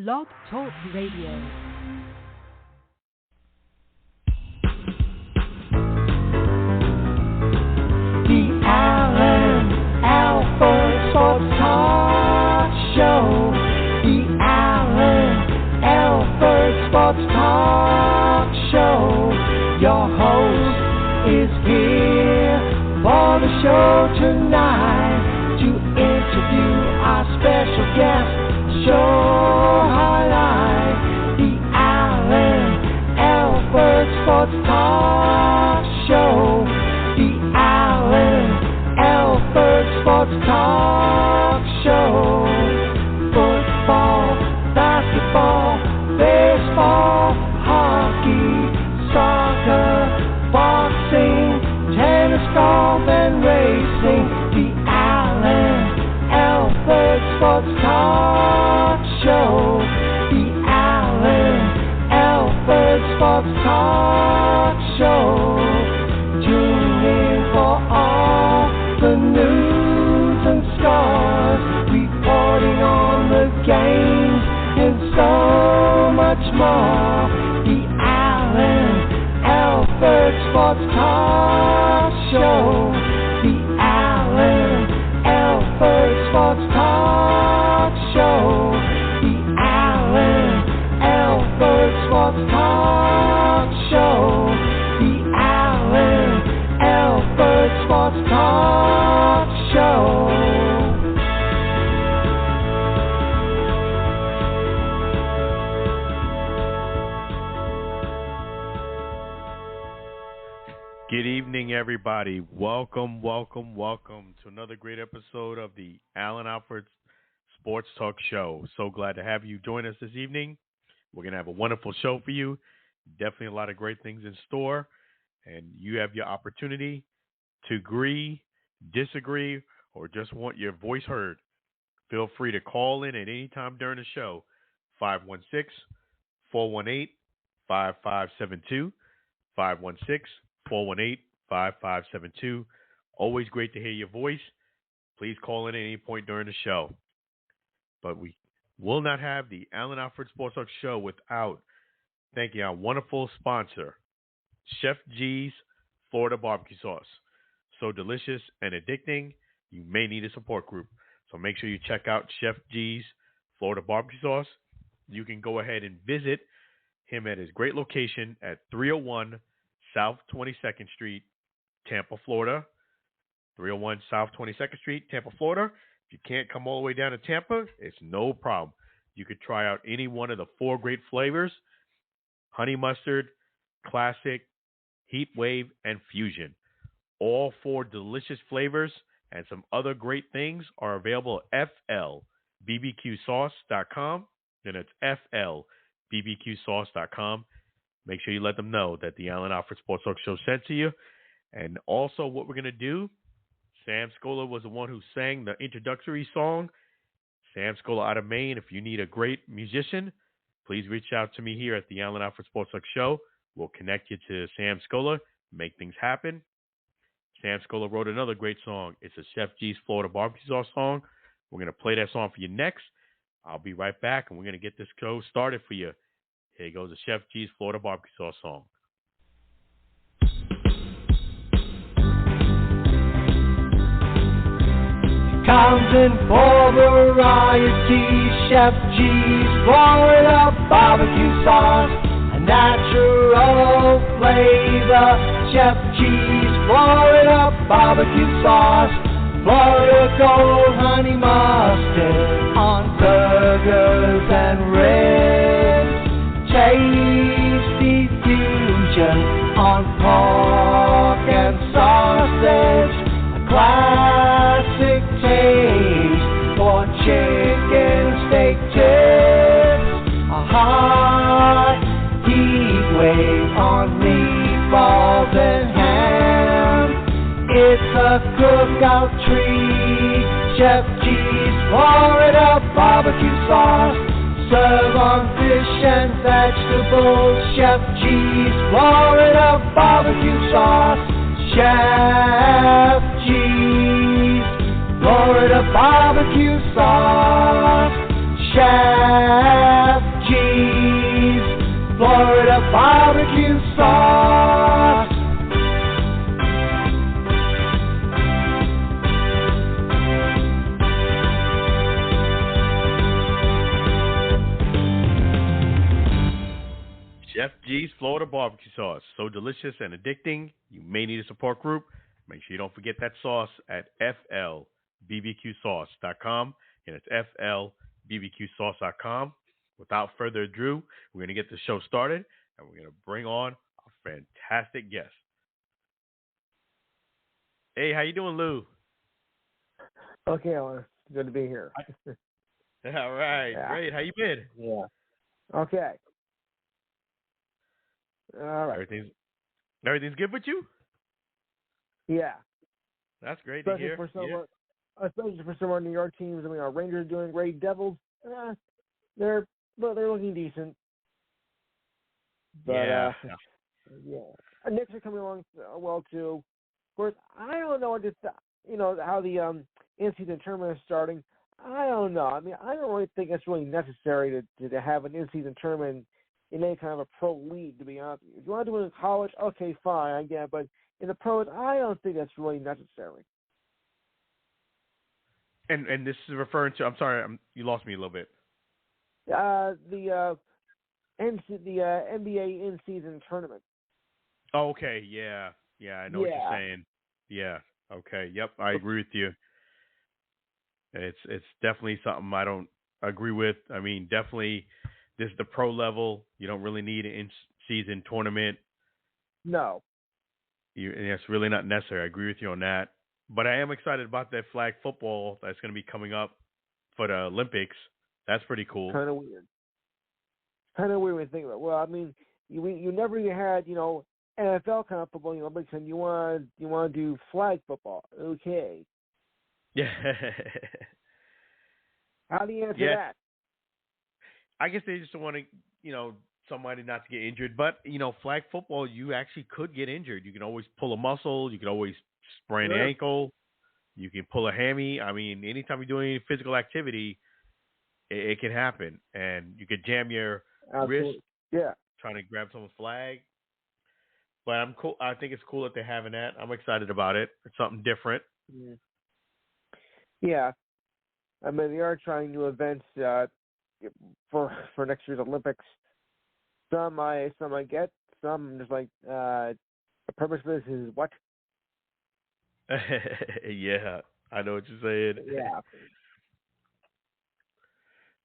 Blog Talk Radio. The Alan Alford Sports Talk Show. The Alan Alford Sports Talk Show. Your host is here for the show tonight to interview our special guest. Show highlight. The Alan Alford Sports Talk Show. The Alan Alford Sports Talk Show. Football, basketball, baseball, hockey, soccer, boxing, tennis, golf, and racing. The Alan Alford Sports Talk Show. The Alan Alford Sports Talk Show. Tune in for all the news and scores, reporting on the games and so much more. The Alan Alford Sports Talk Show. The Alan Alford Sports Talk Show. The Alan Alford Sports Talk Show. The Alan Alford Sports Talk Show. Good evening, everybody. Welcome to another great episode of the Alan Alford Sports Talk Show. So glad to have you join us this evening. We're going to have a wonderful show for you. Definitely a lot of great things in store. And you have your opportunity to agree, disagree, or just want your voice heard. Feel free to call in at any time during the show. 516-418-5572. 516-418-5572. Always great to hear your voice. Please call in at any point during the show. But we will not have the Alan Alford Sports Talk Show without thanking our wonderful sponsor, Chef G's Florida Barbecue Sauce. So delicious and addicting, you may need a support group. So make sure you check out Chef G's Florida Barbecue Sauce. You can go ahead and visit him at his great location at 301 South 22nd Street, Tampa, Florida. 301 South 22nd Street, Tampa, Florida. If you can't come all the way down to Tampa, it's no problem. You could try out any one of the 4 great flavors: honey mustard, classic, heat wave, and fusion. All 4 delicious flavors and some other great things are available at FLBBQSauce.com. Then it's FLBBQSauce.com. Make sure you let them know that the Alan Alford Sports Talk Show sent to you. And also what we're going to do, Sam Scola was the one who sang the introductory song. Sam Scola out of Maine. If you need a great musician, please reach out to me here at the Alan Alford Sports Talk Show. We'll connect you to Sam Scola, make things happen. Sam Scola wrote another great song. It's a Chef G's Florida Barbecue Sauce song. We're going to play that song for you next. I'll be right back, and we're going to get this show started for you. Here goes the Chef G's Florida Barbecue Sauce song. Comes in for variety, Chef G's Florida Barbecue Sauce, a natural flavor. Chef G's Florida Barbecue Sauce, Florida Gold Honey Mustard on burgers and ribs. Tasty fusion on pork and sausage. A classic taste for chicken steak tips. A hot heat wave on meatballs and ham. It's a cookout treat. Chef G's Florida Barbecue Sauce. Serve on fish and vegetables. Chef G's Florida Barbecue Sauce. Chef G's Florida Barbecue Sauce. Chef FG's Florida barbecue sauce. So delicious and addicting, you may need a support group. Make sure you don't forget that sauce at flbbqsauce.com. And it's flbbqsauce.com. Without further ado, we're going to get the show started, and we're going to bring on a fantastic guest. Hey, how you doing, Lou? Okay, Alan. Good to be here. All right, Yeah. Great. How you been? Yeah. Okay. All right. Everything's good with you? Yeah. That's great Especially to hear. for especially for some of our New York teams. I mean, our Rangers are doing great. Devils, they're looking decent. But, yeah. And Knicks are coming along well too. Of course, I don't know how the in-season tournament is starting. I don't know. I mean, I don't really think it's really necessary to have an in-season tournament in any kind of a pro league, to be honest. If you want to do it in college, okay, fine, I get it. But in the pros, I don't think that's really necessary. And this is referring to, I'm sorry, you lost me a little bit. The NBA in-season tournament. Oh, okay, yeah, I know what you're saying. Yeah, okay, yep, I agree with you. It's definitely something I don't agree with. I mean, definitely, this is the pro level. You don't really need an in-season tournament. No. And it's really not necessary. I agree with you on that. But I am excited about that flag football that's going to be coming up for the Olympics. That's pretty cool. Kind of weird. Kind of weird when you think about it. Well, I mean, you never even had, NFL kind of football, Olympics, and you want to do flag football. Okay. Yeah. How do you answer that? I guess they just want to, somebody not to get injured. But, flag football, you actually could get injured. You can always pull a muscle. You can always sprain an ankle. You can pull a hammy. I mean, anytime you're doing any physical activity, it can happen. And you could jam your wrist trying to grab someone's flag. But I'm cool. I think it's cool that they're having that. I'm excited about it. It's something different. Yeah. I mean, they are trying new events for next year's Olympics. Some I get. Some just like the purpose of this is what? Yeah, I know what you're saying. Yeah.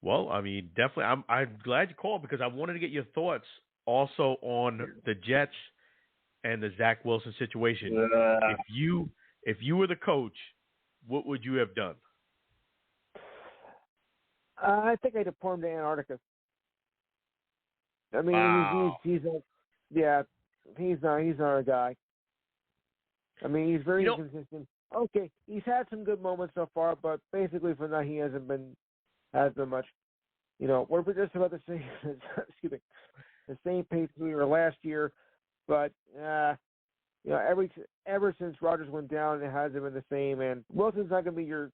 Well, I mean, definitely. I'm glad you called because I wanted to get your thoughts also on the Jets and the Zach Wilson situation. If you were the coach, what would you have done? I think I'd deport him to Antarctica. I mean, wow. he's not a guy. I mean, he's very inconsistent. Okay, he's had some good moments so far, but basically for that he hasn't been much. We're just about the same. Excuse me, the same pace we were last year, but ever since Rodgers went down, it hasn't been the same. And Wilson's not going to be your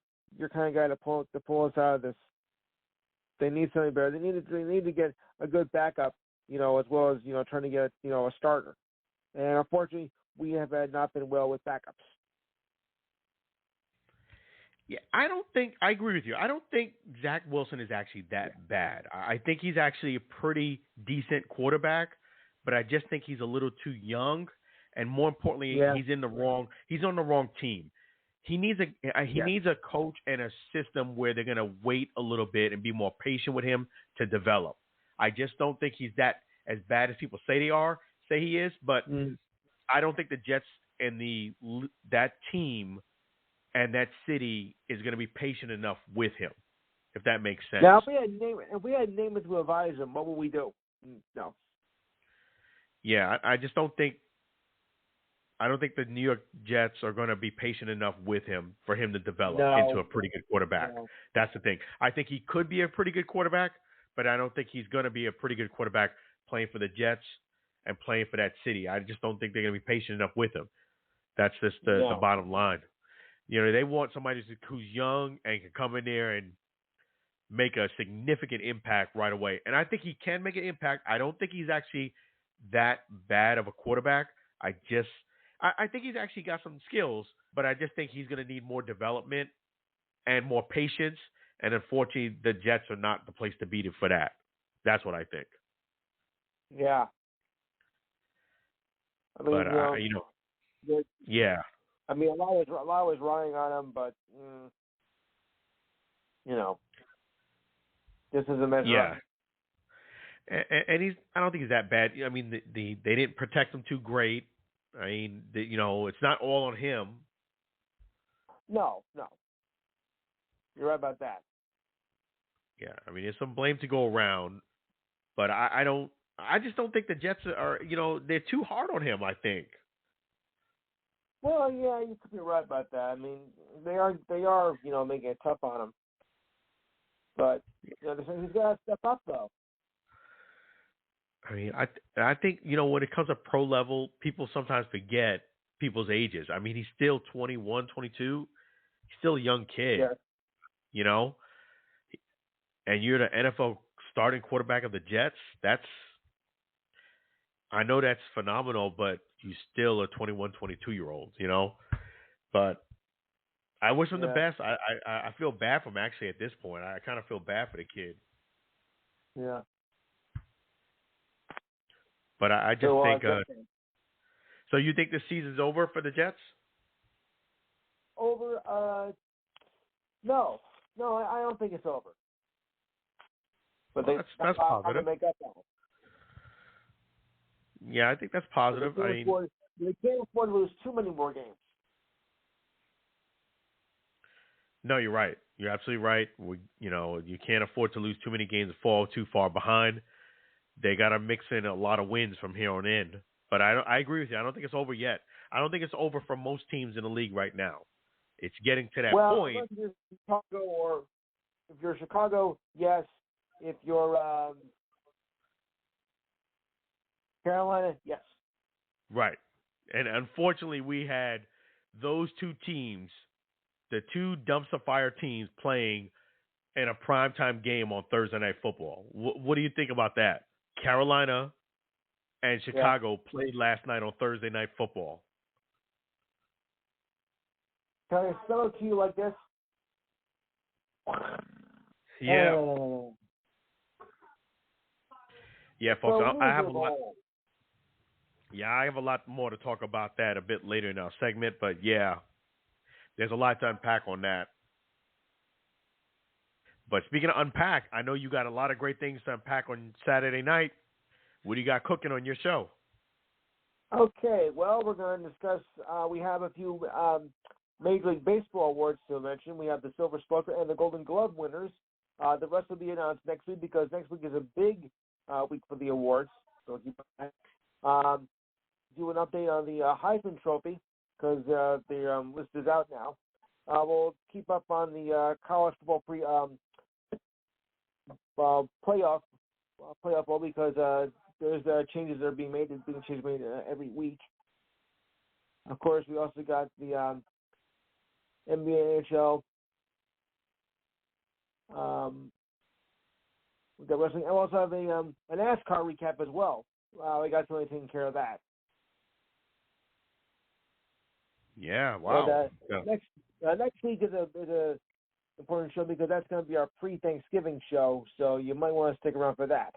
kind of guy to pull us out of this. They need something better. They need to get a good backup, as well as trying to get a starter. And unfortunately, we have not been well with backups. Yeah, I agree with you. I don't think Zach Wilson is actually that bad. I think he's actually a pretty decent quarterback, but I just think he's a little too young, and more importantly, he's on the wrong team. He needs a coach and a system where they're going to wait a little bit and be more patient with him to develop. I just don't think he's that as bad as people say he is, but I don't think the Jets and that team and that city is going to be patient enough with him, if that makes sense. Now, if we had name it to advise him, what would we do? No. Yeah, I just don't think. I don't think the New York Jets are going to be patient enough with him for him to develop into a pretty good quarterback. No. That's the thing. I think he could be a pretty good quarterback, but I don't think he's going to be a pretty good quarterback playing for the Jets and playing for that city. I just don't think they're going to be patient enough with him. That's just the bottom line. They want somebody who's young and can come in there and make a significant impact right away. And I think he can make an impact. I don't think he's actually that bad of a quarterback. I think he's actually got some skills, but I just think he's going to need more development and more patience. And unfortunately, the Jets are not the place to beat him for that. That's what I think. Yeah. I mean, But yeah, I mean, a lot was riding on him, but this is a measure yeah. up. And I don't think he's that bad. I mean, they didn't protect him too great. I mean, it's not all on him. No, you're right about that. Yeah, I mean, there's some blame to go around, but I just don't think the Jets are, they're too hard on him, I think. Well, yeah, you could be right about that. I mean, they are, making it tough on him. But he's got to step up, though. I mean, I think, when it comes to pro level, people sometimes forget people's ages. I mean, he's still 21, 22. He's still a young kid, and you're the NFL starting quarterback of the Jets. I know that's phenomenal, but you still a 21, 22-year-old, But I wish him the best. I feel bad for him, actually, at this point. I kind of feel bad for the kid. Yeah. But I just think so you think the season's over for the Jets? Over? No, I don't think it's over. But that's positive. Make up on it. Yeah, I think that's positive. They can't afford to lose too many more games. No, you're right. You're absolutely right. You can't afford to lose too many games and fall too far behind. They got to mix in a lot of wins from here on in. But I agree with you. I don't think it's over yet. I don't think it's over for most teams in the league right now. It's getting to that point. Well, if you're Chicago, or if you're Chicago, yes. If you're Carolina, yes. Right. And unfortunately, we had those two teams, the two dumpster fire teams, playing in a primetime game on Thursday Night Football. What do you think about that? Carolina and Chicago played last night on Thursday Night Football. Can I spell it to you like this? Yeah. Yeah, folks. I have a lot. Yeah, I have a lot more to talk about that a bit later in our segment, but yeah, there's a lot to unpack on that. But speaking of unpack, I know you got a lot of great things to unpack on Saturday night. What do you got cooking on your show? Okay, well, we're going to discuss, we have a few Major League Baseball awards to mention. We have the Silver Slugger and the Golden Glove winners. The rest will be announced next week because next week is a big week for the awards. So keep do an update on the Heisman Trophy because the list is out now. We'll keep up on the college football playoff ball because there's changes that are being made. There's being changes made every week. Of course, we also got the NBA, NHL. We got wrestling. I also have a NASCAR recap as well. We got somebody taking care of that. Yeah, wow. Next week is a important show because that's going to be our pre-Thanksgiving show. So you might want to stick around for that.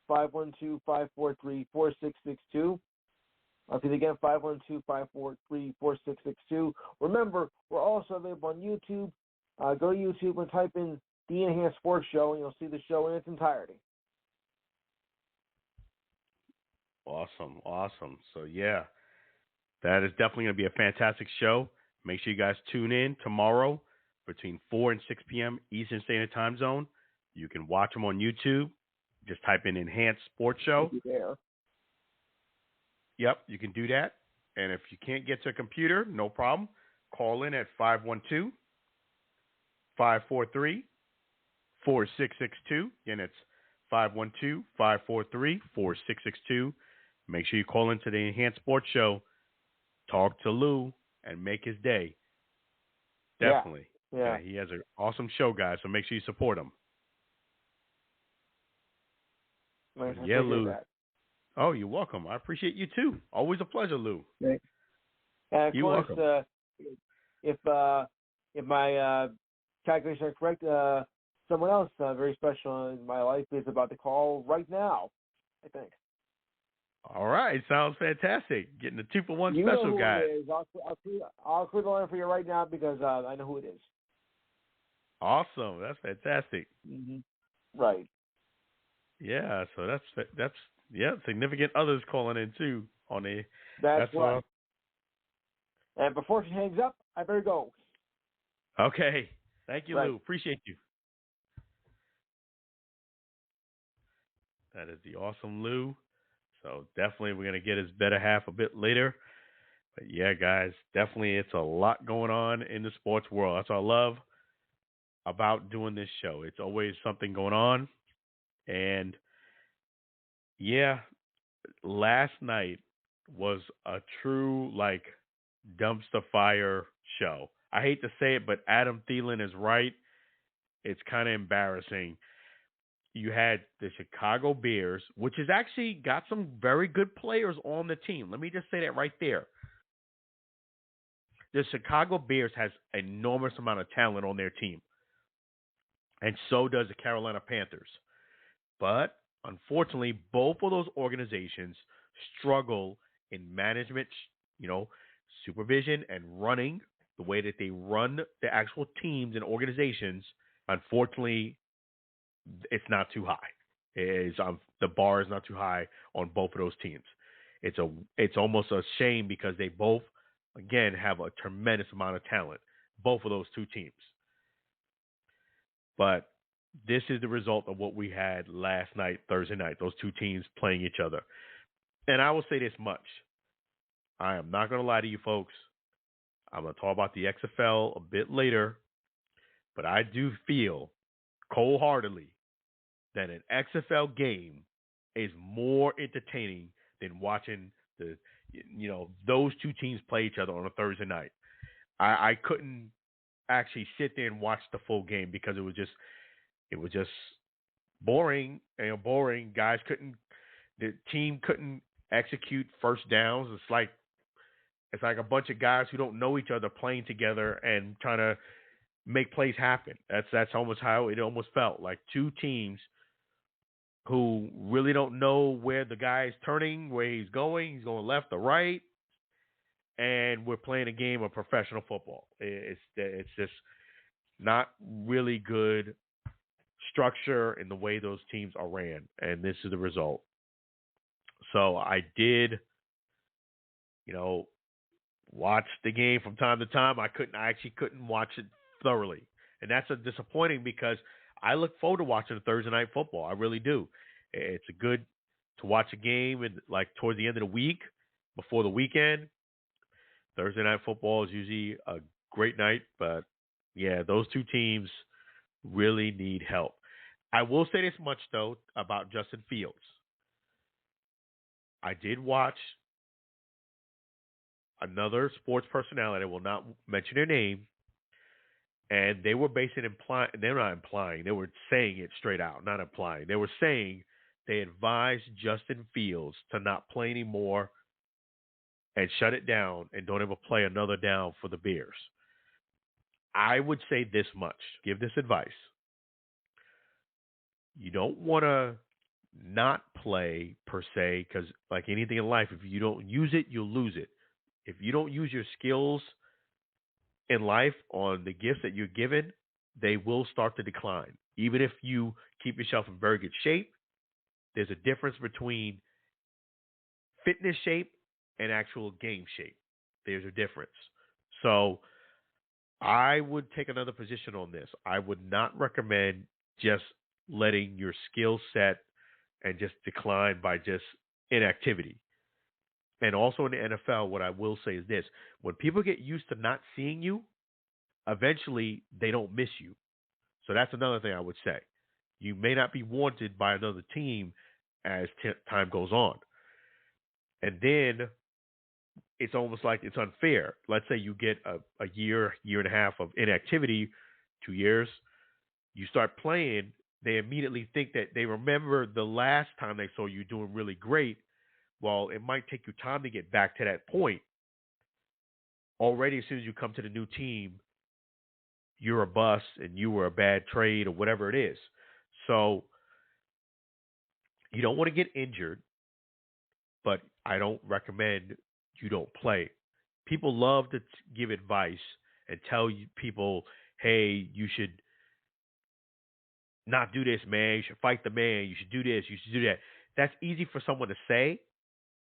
512-543-4662. I'll see it again, 512-543-4662. Remember, we're also available on YouTube. Go to YouTube and type in The Enhanced Sports Show, and you'll see the show in its entirety. Awesome. So, yeah, that is definitely going to be a fantastic show. Make sure you guys tune in tomorrow between 4 and 6 p.m. Eastern Standard Time Zone. You can watch them on YouTube. Just type in Enhanced Sports Show. There. Yep, you can do that. And if you can't get to a computer, no problem. Call in at 512-543-4662. Again, it's 512-543-4662. Make sure you call into the Enhanced Sports Show, talk to Lou, and make his day. Definitely. Yeah. He has an awesome show, guys, so make sure you support him. Yeah, Lou. That. Oh, you're welcome. I appreciate you, too. Always a pleasure, Lou. Thanks. And of You're course, welcome. if my calculations are correct, someone else very special in my life is about to call right now, I think. All right, sounds fantastic. Getting the 2-for-1 You know special who guy. it is. I'll clear the line for you right now because I know who it is. Awesome, that's fantastic. Mm-hmm. Right. Yeah, so that's significant others calling in too on the. That's right. And before she hangs up, I better go. Okay, thank you, Right. Lou. Appreciate you. That is the awesome Lou. So definitely we're going to get his better half a bit later. But yeah, guys, definitely it's a lot going on in the sports world. That's what I love about doing this show. It's always something going on. And yeah, last night was a true dumpster fire show. I hate to say it, but Adam Thielen is right. It's kind of embarrassing. You had the Chicago Bears, which has actually got some very good players on the team. Let me just say that right there. The Chicago Bears has an enormous amount of talent on their team. And so does the Carolina Panthers. But unfortunately, both of those organizations struggle in management, supervision and running, the way that they run the actual teams and organizations. Unfortunately, it's not too high. The bar is not too high on both of those teams. It's almost a shame because they both, again, have a tremendous amount of talent, both of those two teams. But this is the result of what we had last night, Thursday night, those two teams playing each other. And I will say this much. I am not going to lie to you folks. I'm going to talk about the XFL a bit later, but I do feel cold-heartedly that an XFL game is more entertaining than watching those two teams play each other on a Thursday night. I couldn't actually sit there and watch the full game because it was just boring. Boring. The team couldn't execute first downs. It's like a bunch of guys who don't know each other playing together and trying to make plays happen. That's almost how it almost felt, like two teams who really don't know where the guy is turning, where he's going. He's going left or right, and we're playing a game of professional football. It's just not really good structure in the way those teams are ran, and this is the result. So I did, watch the game from time to time. I actually couldn't watch it thoroughly, and that's disappointing because I look forward to watching Thursday night football. I really do. It's good to watch a game and towards the end of the week, before the weekend. Thursday night football is usually a great night, but yeah, those two teams really need help. I will say this much though about Justin Fields. I did watch another sports personality. I will not mention their name. And they were they're not implying, they were saying it straight out, not implying. They were saying they advised Justin Fields to not play anymore and shut it down and don't ever play another down for the Bears. I would say this much, give this advice. You don't want to not play per se, because like anything in life, if you don't use it, you'll lose it. If you don't use your skills in life on the gifts that you're given, they will start to decline. Even if you keep yourself in very good shape, there's a difference between fitness shape and actual game shape. There's a difference. So I would take another position on this. I would not recommend just letting your skill set and just decline by just inactivity. And also in the NFL, what I will say is this. When people get used to not seeing you, eventually they don't miss you. So that's another thing I would say. You may not be wanted by another team as time goes on. And then it's almost like it's unfair. Let's say you get a year and a half of inactivity, 2 years. You start playing, they immediately think that they remember the last time they saw you doing really great. Well, it might take you time to get back to that point. Already, as soon as you come to the new team, you're a bust and you were a bad trade or whatever it is. So you don't want to get injured. but I don't recommend you don't play. People love to give advice and tell people, hey, you should not do this, man. You should fight the man. You should do this. You should do that. That's easy for someone to say,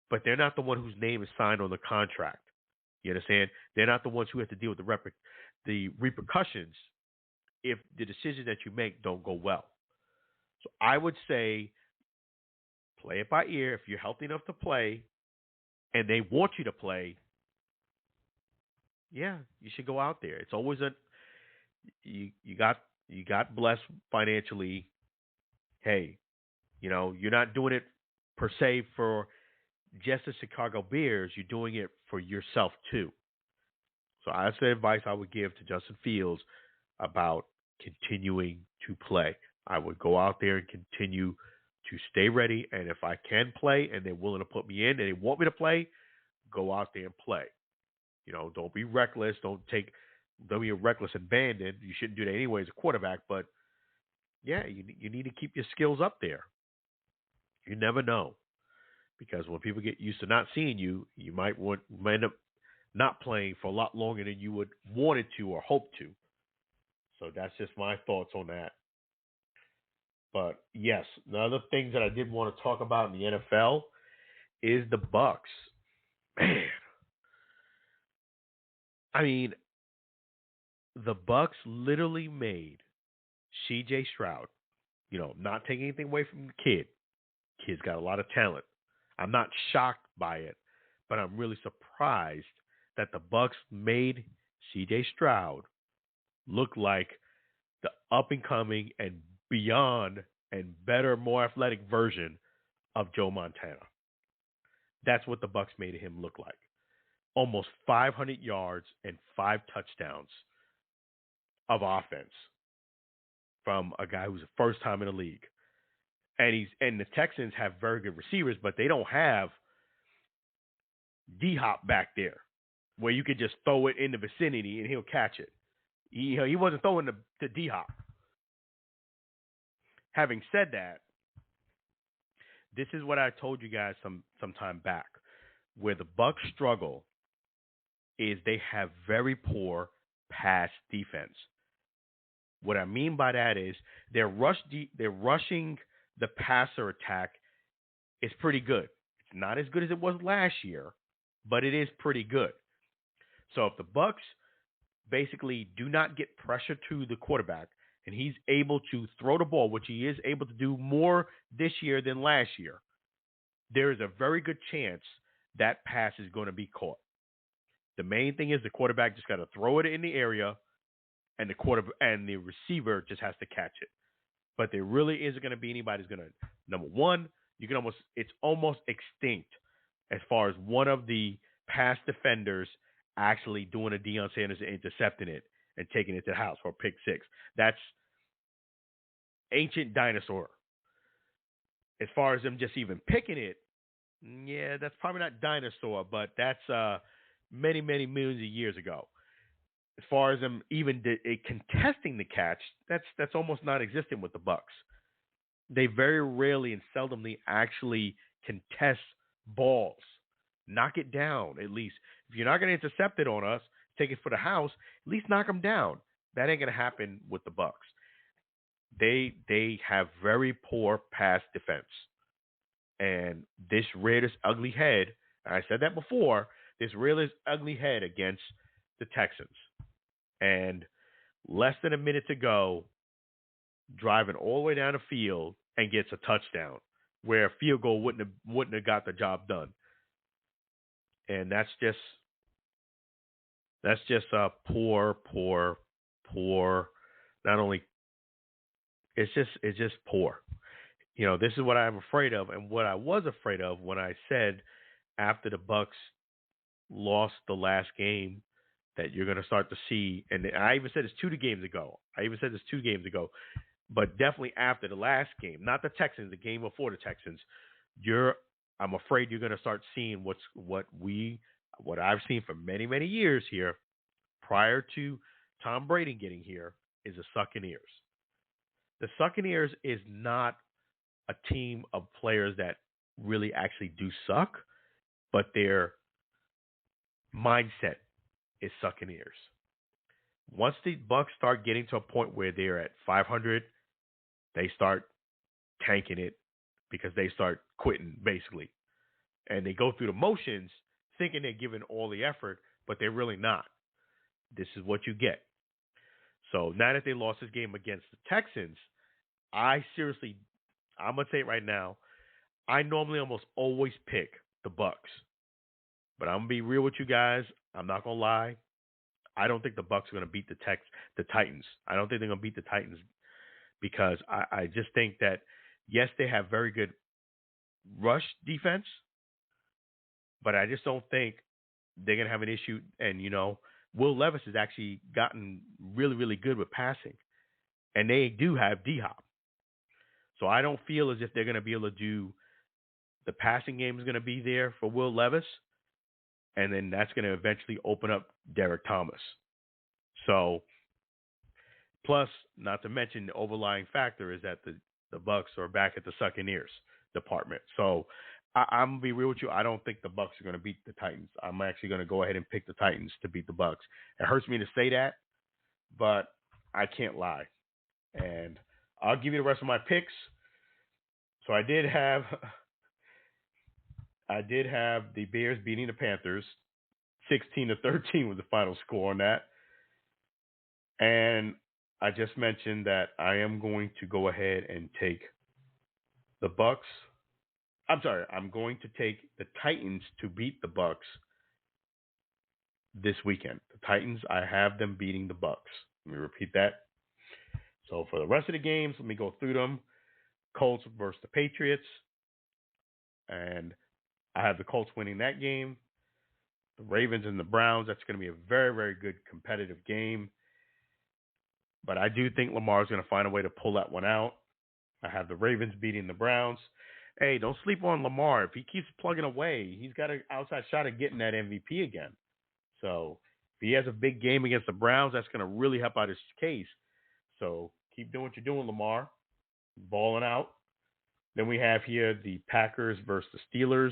but they're not the one whose name is signed on the contract. You understand? They're not the ones who have to deal with the repercussions if the decisions that you make don't go well. So I would say play it by ear. If you're healthy enough to play and they want you to play, yeah, you should go out there. It's always you got blessed financially. Hey, you're not doing it per se for just the Chicago Bears. You're doing it for yourself too. So that's the advice I would give to Justin Fields about continuing to play. I would go out there and continue to stay ready. And if I can play and they're willing to put me in and they want me to play, go out there and play. Don't be reckless. Don't be a reckless abandon. You shouldn't do that anyway as a quarterback. But, yeah, you need to keep your skills up there. You never know. Because when people get used to not seeing you, you might end up not playing for a lot longer than you would wanted to or hope to. So that's just my thoughts on that. But, yes, the other things that I did want to talk about in the NFL is the Bucks. Man. I mean, the Bucks literally made C.J. Stroud, not taking anything away from the kid. Kid's got a lot of talent. I'm not shocked by it, but I'm really surprised that the Bucks made C.J. Stroud look like the up-and-coming and beyond and better, more athletic version of Joe Montana. That's what the Bucks made him look like. Almost 500 yards and 5 touchdowns of offense from a guy who's the first time in the league. And the Texans have very good receivers, but they don't have D-Hop back there where you could just throw it in the vicinity and he'll catch it. He wasn't throwing to D-Hop. Having said that, this is what I told you guys some time back. Where the Bucs struggle is they have very poor pass defense. What I mean by that is they're rushing the passer attack is pretty good. It's not as good as it was last year, but it is pretty good. So if the Bucs basically do not get pressure to the quarterback and he's able to throw the ball, which he is able to do more this year than last year, there is a very good chance that pass is going to be caught. The main thing is the quarterback just got to throw it in the area, and the receiver just has to catch it. But there really isn't going to be anybody who's going to. Number one, it's almost extinct as far as one of the pass defenders actually doing a Deion Sanders and intercepting it and taking it to the house for a pick six. That's ancient dinosaur. As far as them just even picking it, yeah, that's probably not dinosaur, but that's many, many millions of years ago. As far as them even contesting the catch, that's almost non-existent with the Bucs. They very rarely and seldomly actually contest balls. Knock it down, at least. If you're not going to intercept it on us, take it for the house, at least knock them down. That ain't going to happen with the Bucs. They have very poor pass defense. And this reared its ugly head, and I said that before, this reared its ugly head against the Texans. And less than a minute to go, driving all the way down the field and gets a touchdown, where a field goal wouldn't have got the job done. And that's just a poor. Not only it's just poor. This is what I'm afraid of, and what I was afraid of when I said after the Bucs lost the last game that you're going to start to see, and I even said this 2 games ago. But definitely after the last game, not the Texans, the game before the Texans, I'm afraid you're going to start seeing what I've seen for many, many years here prior to Tom Brady getting here is the Succaneers. The Succaneers is not a team of players that really actually do suck, but their mindset is sucking ears. Once the Bucks start getting to a point where they're at 500, they start tanking it because they start quitting, basically. And they go through the motions thinking they're giving all the effort, but they're really not. This is what you get. So now that they lost this game against the Texans, I'm going to say it right now, I normally almost always pick the Bucks. But I'm going to be real with you guys. I'm not going to lie. I don't think the Bucks are going to beat the Titans. I don't think they're going to beat the Titans because I just think that, yes, they have very good rush defense, but I just don't think they're going to have an issue. And, Will Levis has actually gotten really, really good with passing. And they do have D-Hop. So I don't feel as if they're going to be able to do – the passing game is going to be there for Will Levis. And then that's going to eventually open up Derek Thomas. So, plus, not to mention the overlying factor is that the Bucks are back at the sucking ears department. So, I'm going to be real with you. I don't think the Bucks are going to beat the Titans. I'm actually going to go ahead and pick the Titans to beat the Bucks. It hurts me to say that, but I can't lie. And I'll give you the rest of my picks. So I did have the Bears beating the Panthers. 16-13 was the final score on that. And I just mentioned that I am going to go ahead and take the Bucks. I'm going to take the Titans to beat the Bucks this weekend. The Titans, I have them beating the Bucks. Let me repeat that. So for the rest of the games, let me go through them. Colts versus the Patriots. And I have the Colts winning that game. The Ravens and the Browns, that's going to be a very, very good competitive game. But I do think Lamar's going to find a way to pull that one out. I have the Ravens beating the Browns. Hey, don't sleep on Lamar. If he keeps plugging away, he's got an outside shot at getting that MVP again. So if he has a big game against the Browns, that's going to really help out his case. So keep doing what you're doing, Lamar. Balling out. Then we have here the Packers versus the Steelers.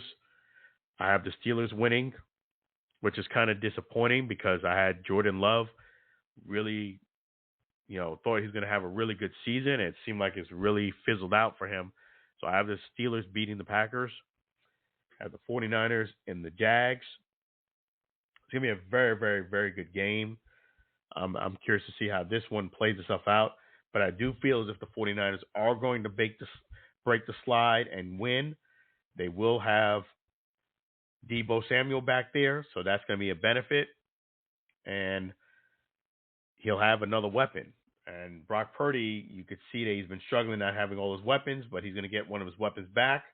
I have the Steelers winning, which is kind of disappointing because I had Jordan Love really, thought he was going to have a really good season. It seemed like it's really fizzled out for him. So I have the Steelers beating the Packers. I have the 49ers and the Jags. It's going to be a very, very, very good game. I'm curious to see how this one plays itself out. But I do feel as if the 49ers are going to break the slide and win. They will have Deebo Samuel back there, so that's going to be a benefit. And he'll have another weapon. And Brock Purdy, you could see that he's been struggling not having all his weapons, but he's going to get one of his weapons back.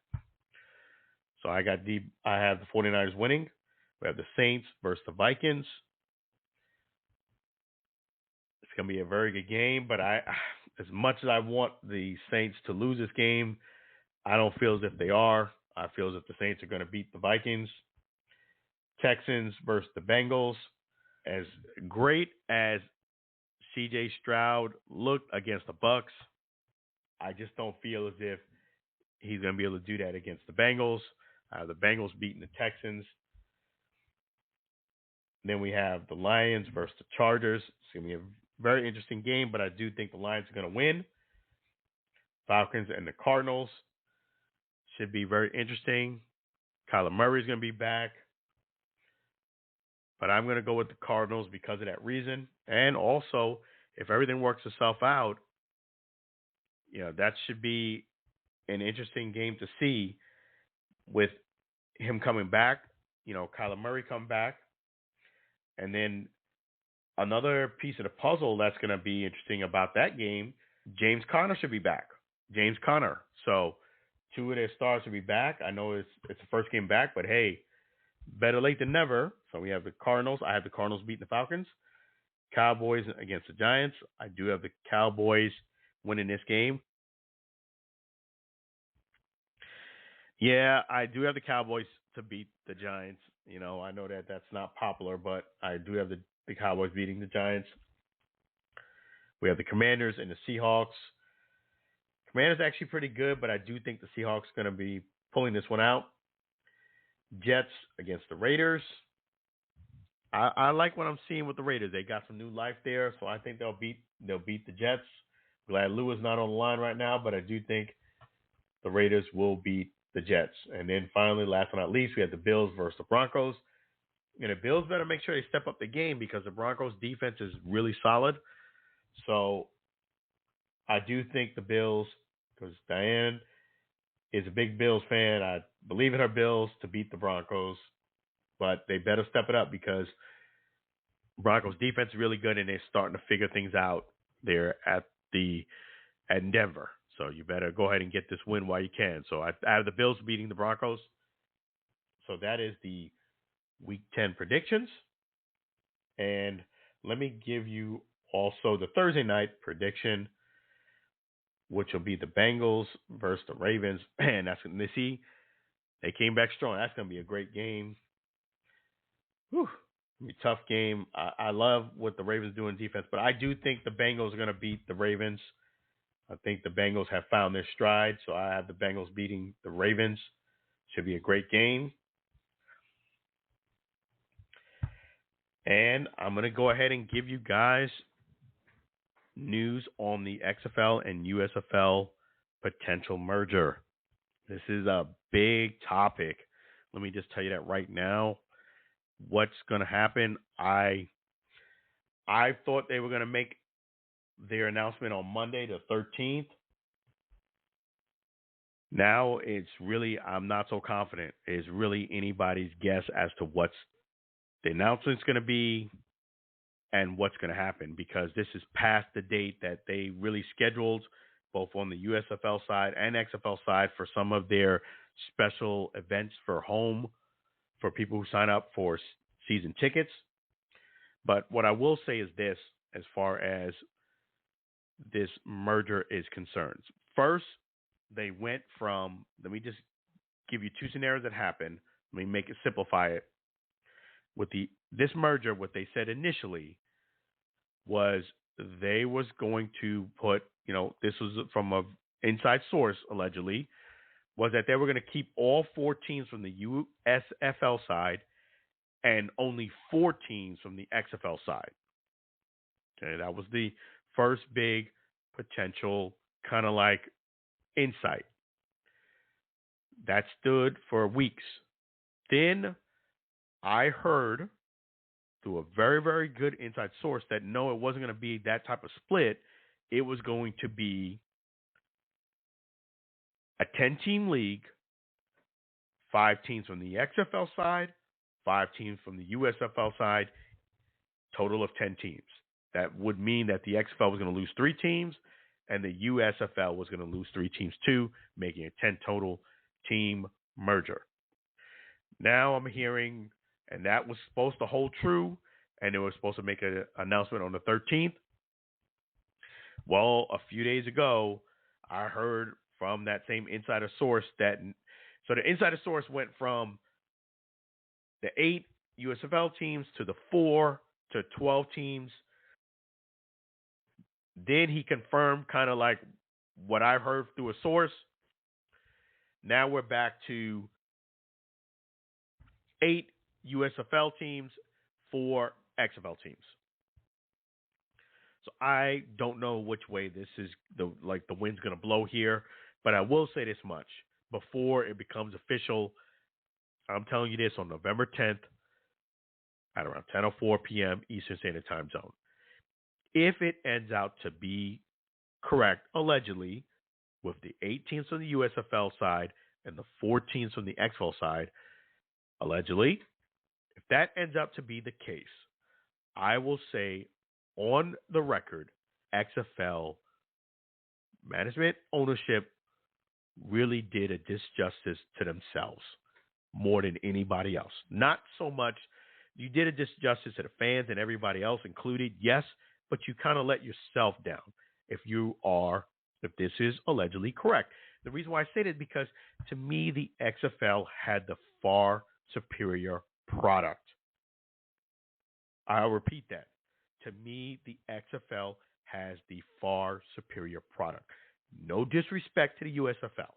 So I have the 49ers winning. We have the Saints versus the Vikings. It's going to be a very good game, but as much as I want the Saints to lose this game, I don't feel as if they are. I feel as if the Saints are going to beat the Vikings. Texans versus the Bengals. As great as C.J. Stroud looked against the Bucks, I just don't feel as if he's going to be able to do that against the Bengals. The Bengals beating the Texans. Then we have the Lions versus the Chargers. It's going to be a very interesting game, but I do think the Lions are going to win. Falcons and the Cardinals should be very interesting. Kyler Murray is going to be back. But I'm going to go with the Cardinals because of that reason. And also, if everything works itself out, that should be an interesting game to see with him coming back. Kyler Murray come back. And then another piece of the puzzle that's going to be interesting about that game, James Conner should be back. James Conner. So 2 of their stars should be back. I know it's the first game back, but hey, better late than never. So we have the Cardinals. I have the Cardinals beating the Falcons. Cowboys against the Giants. I do have the Cowboys winning this game. Yeah, I do have the Cowboys to beat the Giants. I know that that's not popular, but I do have the Cowboys beating the Giants. We have the Commanders and the Seahawks. Commanders actually pretty good, but I do think the Seahawks are going to be pulling this one out. Jets against the Raiders. I like what I'm seeing with the Raiders. They got some new life there, so I think they'll beat the Jets. Glad Lou is not on the line right now, but I do think the Raiders will beat the Jets. And then finally, last but not least, we have the Bills versus the Broncos. And the Bills better make sure they step up the game because the Broncos' defense is really solid. So I do think the Bills, because Diane is a big Bills fan. I believe in her Bills to beat the Broncos, but they better step it up because Broncos defense is really good and they're starting to figure things out there at Denver. So you better go ahead and get this win while you can. So I have the Bills beating the Broncos. So that is the Week 10 predictions. And let me give you also the Thursday night prediction, which will be the Bengals versus the Ravens. And that's going to see. They came back strong. That's going to be a great game. Whew. It'll be a tough game. I love what the Ravens do in defense, but I do think the Bengals are going to beat the Ravens. I think the Bengals have found their stride, so I have the Bengals beating the Ravens. Should be a great game. And I'm going to go ahead and give you guys news on the XFL and USFL potential merger. This is a big topic. Let me just tell you that right now. What's going to happen? I thought they were going to make their announcement on Monday, the 13th. Now it's really, I'm not so confident. It's really anybody's guess as to what's the announcement's going to be and what's going to happen, because this is past the date that they really scheduled, both on the USFL side and XFL side, for some of their special events for home for people who sign up for season tickets. But what I will say is this, as far as this merger is concerned. First, they went from, let me just give you two scenarios that happened. Let me simplify it. With this merger, what they said initially was they was going to put, this was from an inside source, allegedly, was that they were going to keep all 4 teams from the USFL side and only 4 teams from the XFL side. Okay, that was the first big potential kind of like insight. That stood for weeks. Then I heard through a very, very good inside source that no, it wasn't going to be that type of split. It was going to be a 10-team league, 5 teams from the XFL side, 5 teams from the USFL side, total of 10 teams. That would mean that the XFL was going to lose 3 teams and the USFL was going to lose 3 teams too, making a 10 total team merger. Now I'm hearing, and that was supposed to hold true, and they were supposed to make an announcement on the 13th. Well, a few days ago, I heard from that same insider source that, so the insider source went from the 8 USFL teams to the 4 to 12 teams. Then he confirmed kind of like what I've heard through a source. Now we're back to 8 USFL teams, 4 XFL teams. So I don't know which way this is the wind's going to blow here, but I will say this much. Before it becomes official, I'm telling you this on November 10th at around 10:04 p.m. Eastern Standard Time Zone. If it ends out to be correct, allegedly, with the 8 teams from the USFL side and the 4 teams from the XFL side, allegedly, if that ends up to be the case, I will say on the record, XFL management ownership really did a disjustice to themselves more than anybody else. Not so much you did a disjustice to the fans and everybody else included, yes, but you kind of let yourself down if this is allegedly correct. The reason why I say that is because to me, the XFL had the far superior product. I'll repeat that. To me, the XFL has the far superior product. No disrespect to the USFL.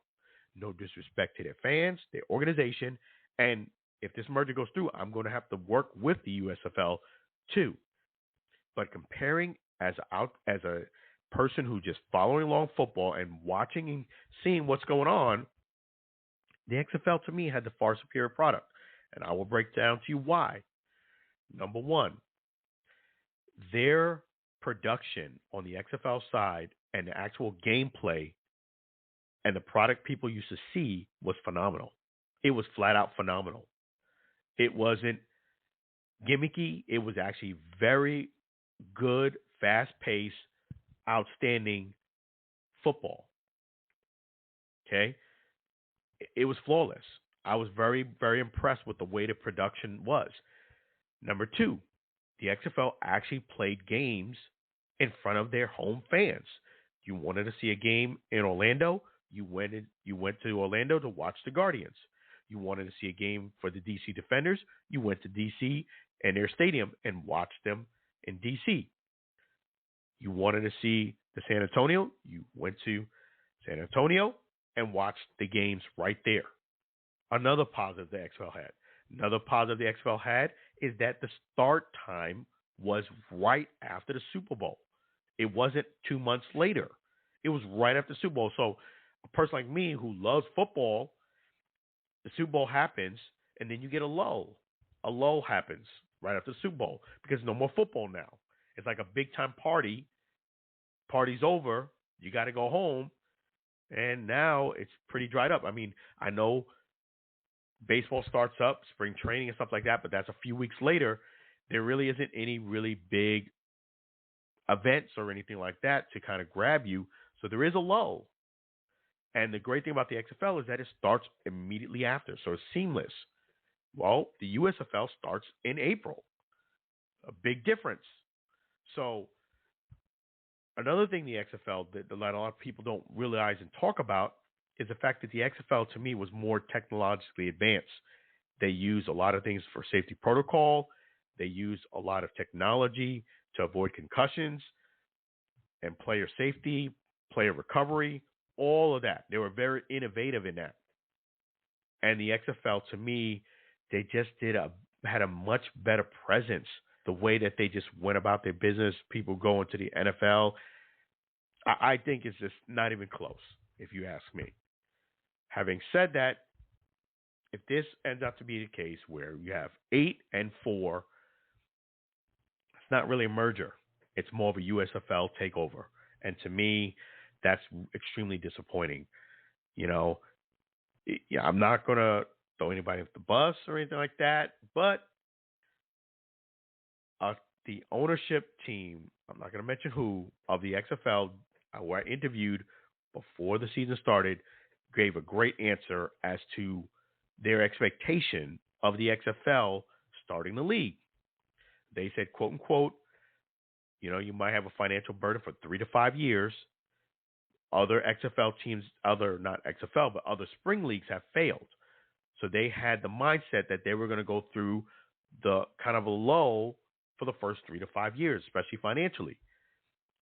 No disrespect to their fans, their organization. And if this merger goes through, I'm going to have to work with the USFL too. But comparing as a person who just following along football and watching and seeing what's going on, the XFL to me had the far superior product. And I will break down to you why. Number one, their production on the XFL side and the actual gameplay and the product people used to see was phenomenal. It was flat out phenomenal. It wasn't gimmicky. It was actually very good, fast-paced, outstanding football. Okay? It was flawless. I was very, very impressed with the way the production was. Number two, the XFL actually played games in front of their home fans. You wanted to see a game in Orlando, you went to Orlando to watch the Guardians. You wanted to see a game for the DC Defenders, you went to DC and their stadium and watched them in DC. You wanted to see the San Antonio, you went to San Antonio and watched the games right there. Another positive the XFL had. Another positive the XFL had is that the start time was right after the Super Bowl. It wasn't 2 months later. It was right after the Super Bowl. So a person like me who loves football, the Super Bowl happens, and then you get a lull. A lull happens right after the Super Bowl because no more football now. It's like a big-time party. Party's over. You got to go home. And now it's pretty dried up. I mean, I know baseball starts up, spring training and stuff like that, but that's a few weeks later. There really isn't any really big events or anything like that to kind of grab you. So there is a lull. And the great thing about the XFL is that it starts immediately after. So it's seamless. Well, the USFL starts in April. A big difference. So another thing the XFL that a lot of people don't realize and talk about is the fact that the XFL to me was more technologically advanced. They use a lot of things for safety protocol. They use a lot of technology to avoid concussions and player safety, player recovery, all of that. They were very innovative in that. And the XFL to me, they just had a much better presence. The way that they just went about their business, people going to the NFL, I think it's just not even close, if you ask me. Having said that, if this ends up to be the case where you have 8 and 4, it's not really a merger. It's more of a USFL takeover. And to me, that's extremely disappointing. You know, yeah, I'm not going to throw anybody off the bus or anything like that, but the ownership team, I'm not going to mention who, of the XFL, who I interviewed before the season started, gave a great answer as to their expectation of the XFL starting the league. They said, quote unquote, you know, you might have a financial burden for 3 to 5 years. Other XFL teams, not XFL, but other spring leagues have failed. So they had the mindset that they were going to go through the kind of a lull for the first 3 to 5 years, especially financially.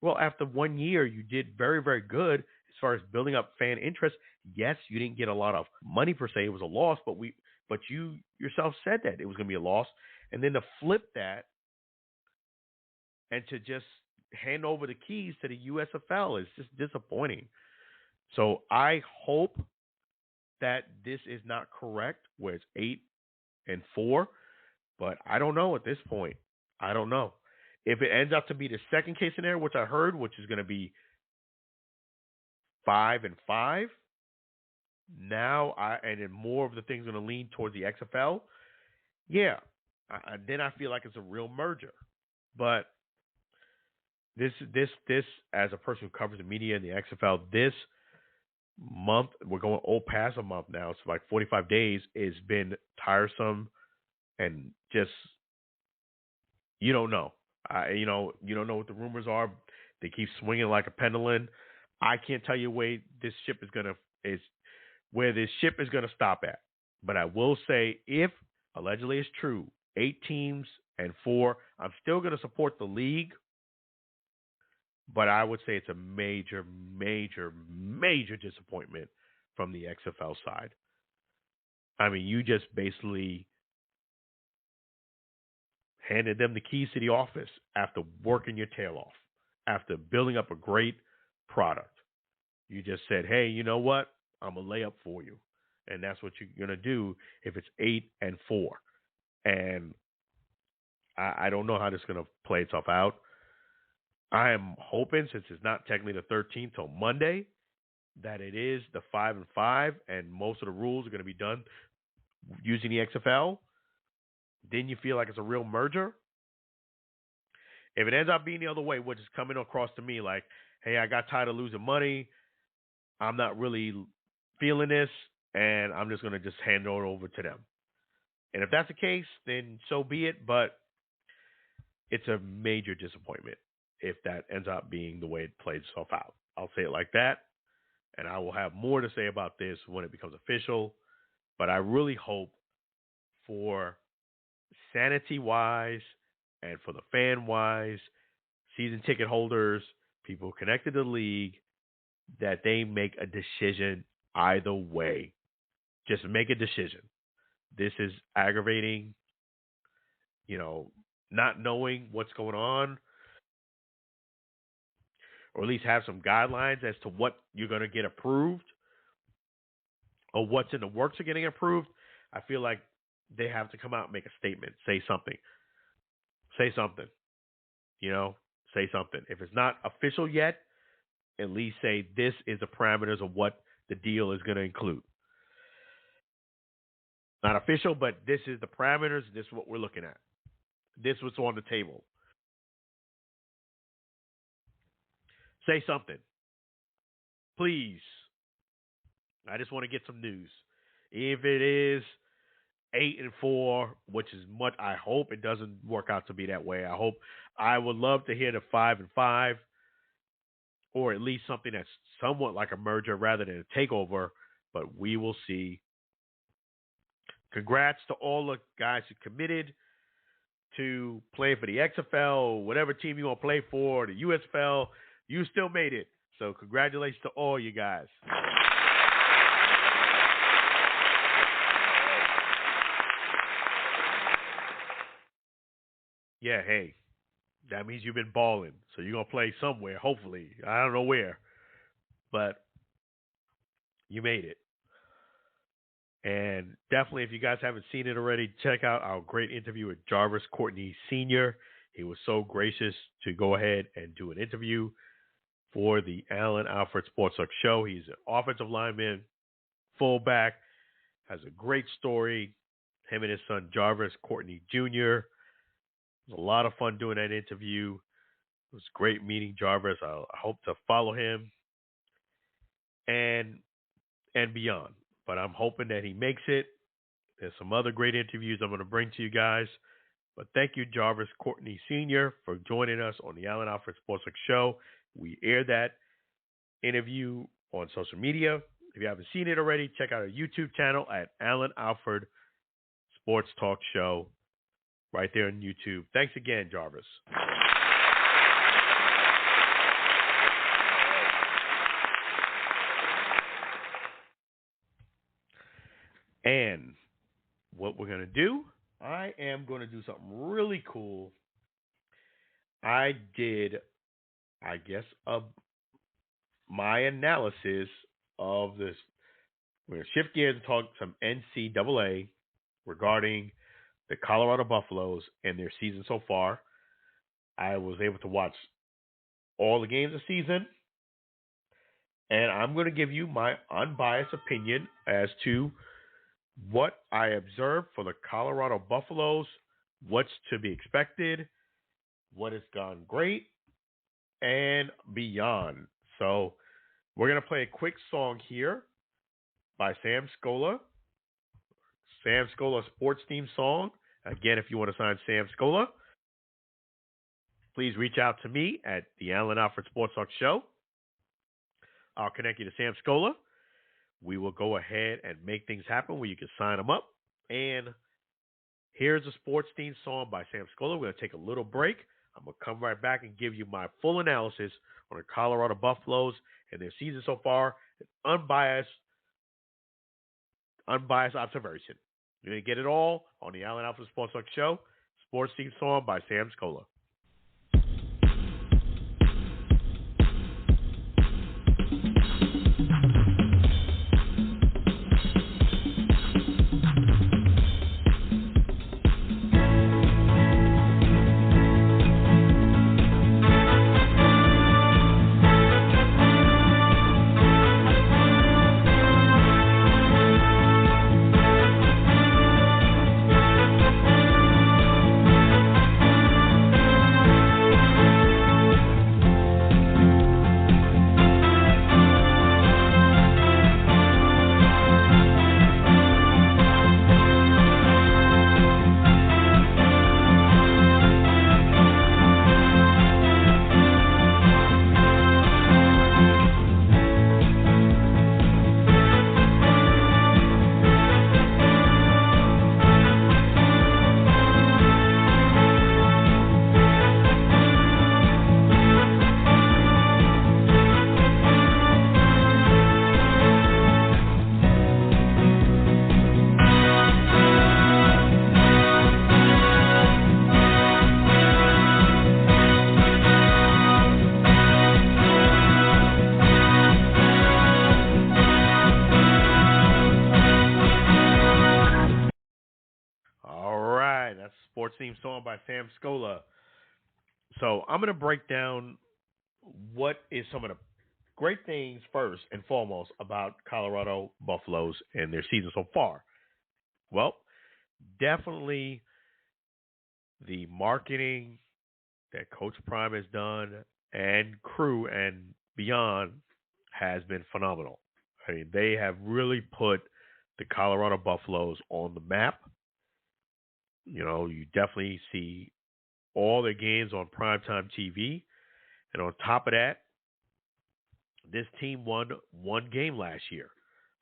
Well, after 1 year, you did very, very good as far as building up fan interest. Yes, you didn't get a lot of money per se. It was a loss, but you yourself said that it was going to be a loss. And then to flip that and to just hand over the keys to the USFL is just disappointing. So I hope that this is not correct, where it's 8 and 4, but I don't know at this point. I don't know. If it ends up to be the second case scenario, which I heard, which is going to be 5 and 5, and then more of the things going to lean towards the XFL, yeah, then I feel like it's a real merger. But this, as a person who covers the media and the XFL, this month, we're going past a month now. It's like 45 days. It's been tiresome and just, you don't know. You don't know what the rumors are. They keep swinging like a pendulum. I can't tell you where this ship is gonna stop at. But I will say, if allegedly it's true, 8 teams and 4, I'm still gonna support the league. But I would say it's a major, major, major disappointment from the XFL side. I mean, you just basically handed them the keys to the office after working your tail off, after building up a great product. You just said, hey, you know what? I'm going to lay up for you. And that's what you're going to do if it's 8-4. And I don't know how this is going to play itself out. I am hoping, since it's not technically the 13th till Monday, that it is the 5-5, and most of the rules are going to be done using the XFL. Then you feel like it's a real merger. If it ends up being the other way, which is coming across to me like, hey, I got tired of losing money, I'm not really feeling this, and I'm just going to just hand it over to them. And if that's the case, then so be it, but it's a major disappointment if that ends up being the way it plays itself out. I'll say it like that, and I will have more to say about this when it becomes official, but I really hope for sanity-wise and for the fan-wise, season ticket holders, people connected to the league, that they make a decision either way. Just make a decision. This is aggravating, not knowing what's going on, or at least have some guidelines as to what you're going to get approved or what's in the works of getting approved. I feel like they have to come out and make a statement, say something. Say something. Say something. If it's not official yet, at least say this is the parameters of what the deal is going to include. Not official, but this is the parameters. This is what we're looking at. This is what's on the table. Say something. Please. I just want to get some news. If it is 8-4, which is much, I hope it doesn't work out to be that way. I would love to hear the 5-5, or at least something that's somewhat like a merger rather than a takeover, but we will see. Congrats to all the guys who committed to play for the XFL, whatever team you want to play for, the USFL. You still made it. So congratulations to all you guys. Yeah, hey, that means you've been balling. So you're going to play somewhere, hopefully. I don't know where. But you made it. And definitely, if you guys haven't seen it already, check out our great interview with Jarvis Courtney Sr. He was so gracious to go ahead and do an interview for the Allen Alfred Sports Talk show. He's an offensive lineman, fullback, has a great story. Him and his son, Jarvis Courtney Jr. It was a lot of fun doing that interview. It was great meeting Jarvis. I hope to follow him and beyond. But I'm hoping that he makes it. There's some other great interviews I'm going to bring to you guys. But thank you, Jarvis Courtney Sr., for joining us on the Allen Alfred Sports Talk show. We aired that interview on social media. If you haven't seen it already, check out our YouTube channel at Allen Alfred Sports Talk Show right there on YouTube. Thanks again, Jarvis. And what we're going to do, I am going to do something really cool. I did, my analysis of this. We're going to shift gears and talk some NCAA regarding the Colorado Buffaloes and their season so far. I was able to watch all the games this season, and I'm going to give you my unbiased opinion as to what I observed for the Colorado Buffaloes, what's to be expected, what has gone great, and beyond. So we're going to play a quick song here by Sam Scola. Sam Scola sports team song. Again, if you want to sign Sam Scola, please reach out to me at the Allen Alfred Sports Talk Show. I'll connect you to Sam Scola. We will go ahead and make things happen where you can sign them up. And here's a sports theme song by Sam Scola. We're going to take a little break. I'm going to come right back and give you my full analysis on the Colorado Buffaloes and their season so far, unbiased observation. You're going to get it all on the Allen Alpha Sports Talk Show, Sports Theme Song by Sam Scola. Sports Theme Song by Sam Scola. So I'm going to break down what is some of the great things first and foremost about Colorado Buffaloes and their season so far. Well, definitely the marketing that Coach Prime has done and crew and beyond has been phenomenal. I mean, they have really put the Colorado Buffaloes on the map. You know, you definitely see all their games on primetime TV. And on top of that, this team won one game last year.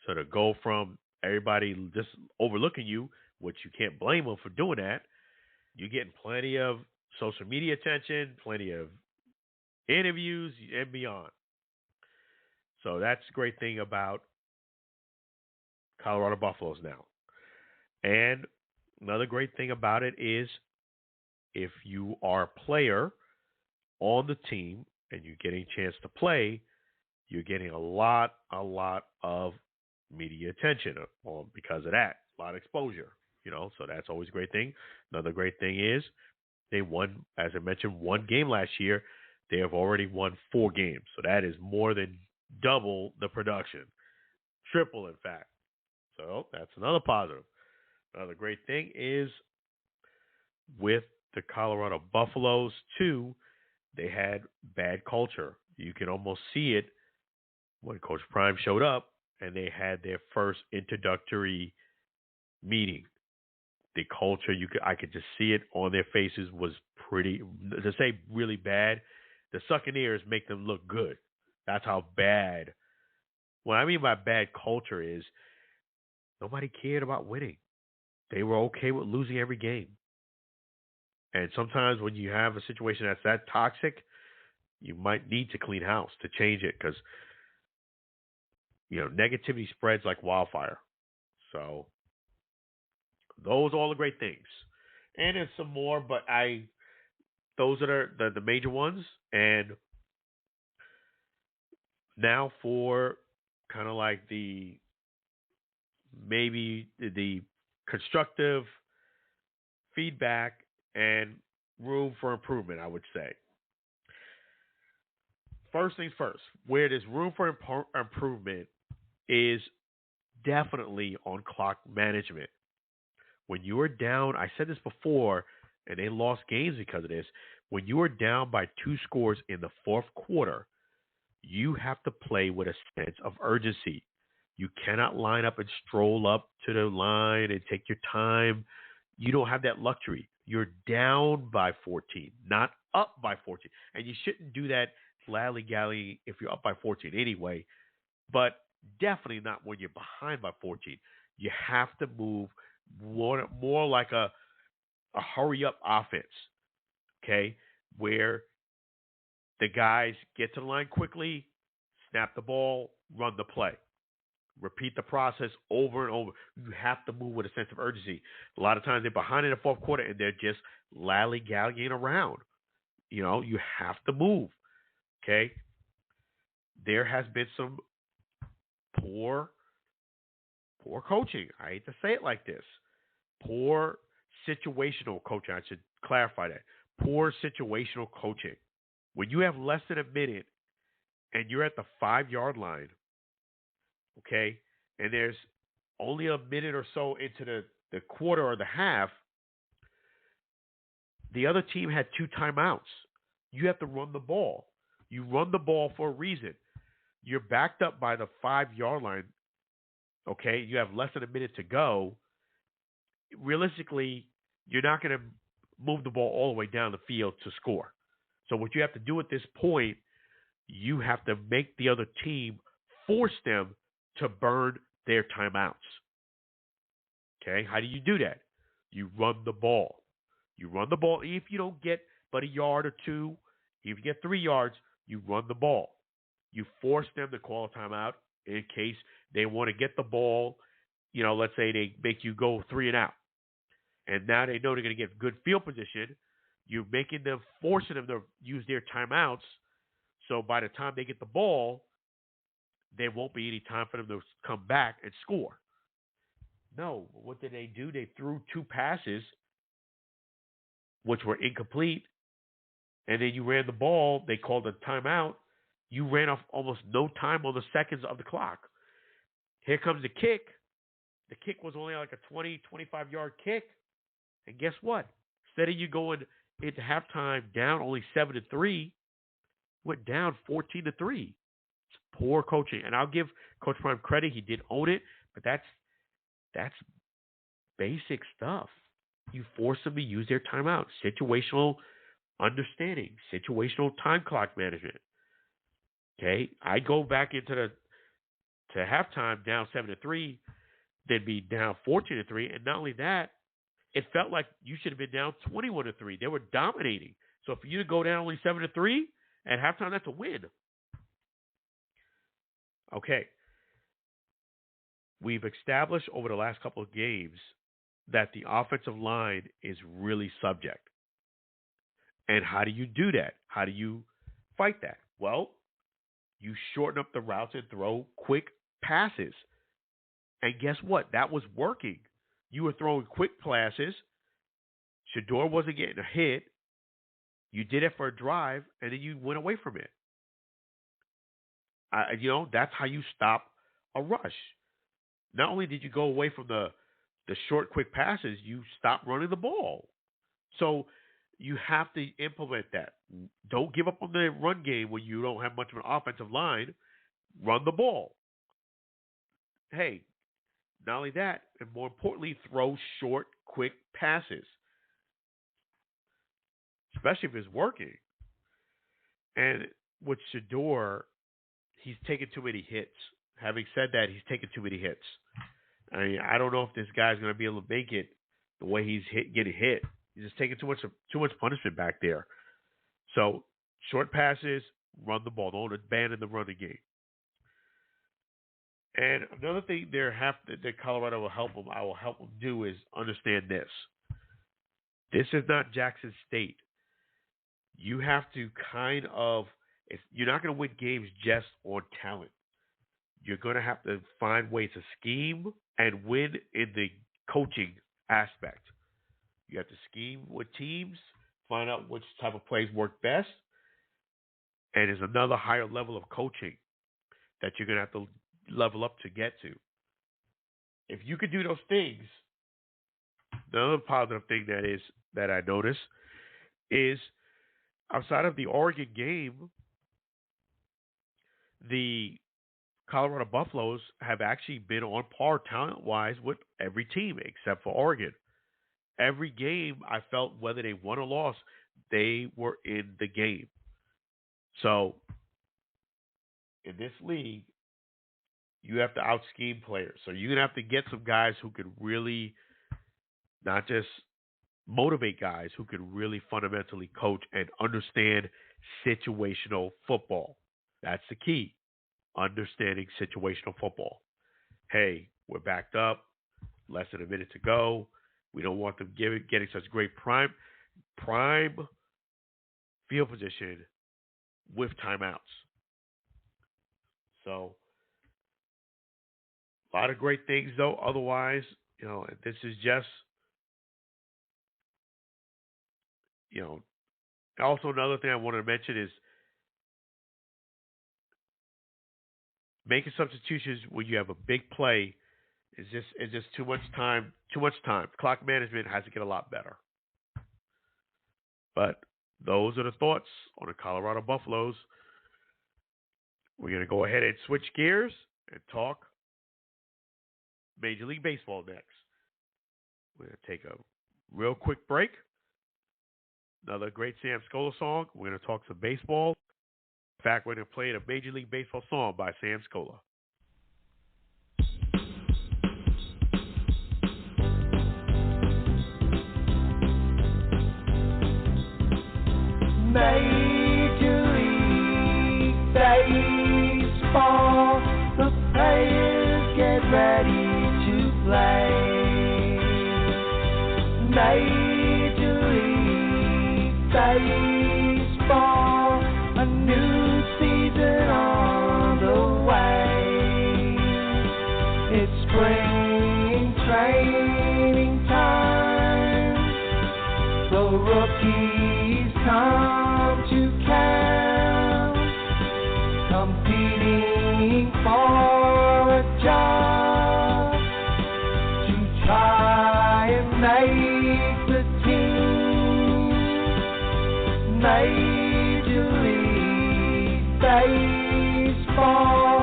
So to go from everybody just overlooking you, which you can't blame them for doing that, you're getting plenty of social media attention, plenty of interviews, and beyond. So that's the great thing about Colorado Buffaloes now. And another great thing about it is if you are a player on the team and you're getting a chance to play, you're getting a lot of media attention because of that, a lot of exposure, so that's always a great thing. Another great thing is they won, as I mentioned, one game last year. They have already won 4 games. So that is more than double the production, triple, in fact. So that's another positive. Another great thing is with the Colorado Buffaloes, too, they had bad culture. You can almost see it when Coach Prime showed up and they had their first introductory meeting. The culture, I could just see it on their faces, was pretty, to say really bad. The Succaneers make them look good. That's how bad. What I mean by bad culture is nobody cared about winning. They were okay with losing every game. And sometimes when you have a situation that's that toxic, you might need to clean house to change it because, negativity spreads like wildfire. So those are all the great things. And there's some more, but those are the major ones. And now for kind of like the constructive feedback and room for improvement, I would say. First things first, where there's room for improvement is definitely on clock management. When you are down, I said this before, and they lost games because of this. When you are down by 2 scores in the fourth quarter, you have to play with a sense of urgency. You cannot line up and stroll up to the line and take your time. You don't have that luxury. You're down by 14, not up by 14. And you shouldn't do that lally-gally if you're up by 14 anyway, but definitely not when you're behind by 14. You have to move more like a hurry-up offense, okay? where the guys get to the line quickly, snap the ball, run the play. Repeat the process over and over. You have to move with a sense of urgency. A lot of times they're behind in the fourth quarter and they're just lally-gallying around. You know, you have to move. Okay? There has been some poor coaching. I hate to say it like this. Poor situational coaching. I should clarify that. Poor situational coaching. When you have less than a minute and you're at the 5-yard line, okay, and there's only a minute or so into the quarter or the half, the other team had 2 timeouts. You have to run the ball. You run the ball for a reason. You're backed up by the 5-yard line, okay? You have less than a minute to go. Realistically, you're not going to move the ball all the way down the field to score. So what you have to do at this point, you have to make the other team force them to burn their timeouts. Okay? How do you do that? You run the ball. You run the ball. If you don't get but a yard or 2, if you get 3 yards, you run the ball. You force them to call a timeout in case they want to get the ball. You know, let's say they make you go 3 and out. And now they know they're going to get good field position. You're making them, forcing them to use their timeouts. So by the time they get the ball, there won't be any time for them to come back and score. No, what did they do? They threw 2 passes, which were incomplete, and then you ran the ball. They called a timeout. You ran off almost no time on the seconds of the clock. Here comes the kick. The kick was only like a 20, 25-yard kick. And guess what? Instead of you going into halftime down only 7-3, went down 14-3. It's poor coaching. And I'll give Coach Prime credit. He did own it, but that's basic stuff. You force them to use their timeout. Situational understanding, situational time clock management. Okay, I go back into to halftime down 7-3, then be down 14-3, and not only that, it felt like you should have been down 21-3. They were dominating. So for you to go down only 7-3 at halftime, that's a win. Okay, we've established over the last couple of games that the offensive line is really subject. And how do you do that? How do you fight that? Well, you shorten up the routes and throw quick passes. And guess what? That was working. You were throwing quick passes. Shedeur wasn't getting a hit. You did it for a drive, and then you went away from it. That's how you stop a rush. Not only did you go away from the short, quick passes, you stopped running the ball. So you have to implement that. Don't give up on the run game when you don't have much of an offensive line. Run the ball. Hey, not only that, and more importantly, throw short, quick passes. Especially if it's working. And with Shedeur, he's taken too many hits. Having said that, he's taken too many hits. I mean, I don't know if this guy's going to be able to make it the way he's getting hit. He's just taking too much punishment back there. So, short passes, run the ball. Don't abandon the running game. And another thing that Colorado will help them, I will help them do is understand this. This is not Jackson State. You have to you're not going to win games just on talent. You're going to have to find ways to scheme and win in the coaching aspect. You have to scheme with teams, find out which type of plays work best, and there's another higher level of coaching that you're going to have to level up to get to. If you could do those things, the other positive thing that I noticed is outside of the Oregon game, the Colorado Buffaloes have actually been on par talent-wise with every team except for Oregon. Every game, I felt whether they won or lost, they were in the game. So, in this league, you have to out-scheme players. So, you're going to have to get some guys who can really not just motivate guys who can really fundamentally coach and understand situational football. That's the key, understanding situational football. Hey, we're backed up, less than a minute to go. We don't want them getting such great prime field position with timeouts. So, a lot of great things, though. Otherwise, this is just, also another thing I wanted to mention is making substitutions when you have a big play is just too much time. Clock management has to get a lot better. But those are the thoughts on the Colorado Buffaloes. We're going to go ahead and switch gears and talk Major League Baseball next. We're going to take a real quick break. Another great Sam Scola song. We're going to talk some baseball. In fact, we're going to play a Major League Baseball song by Sam Scola. Major League Baseball, the players get ready to play. Major League Baseball, a new season on the way. It's spring training time, the rookies come to camp, competing for a job to try and make the team. Major League Baseball,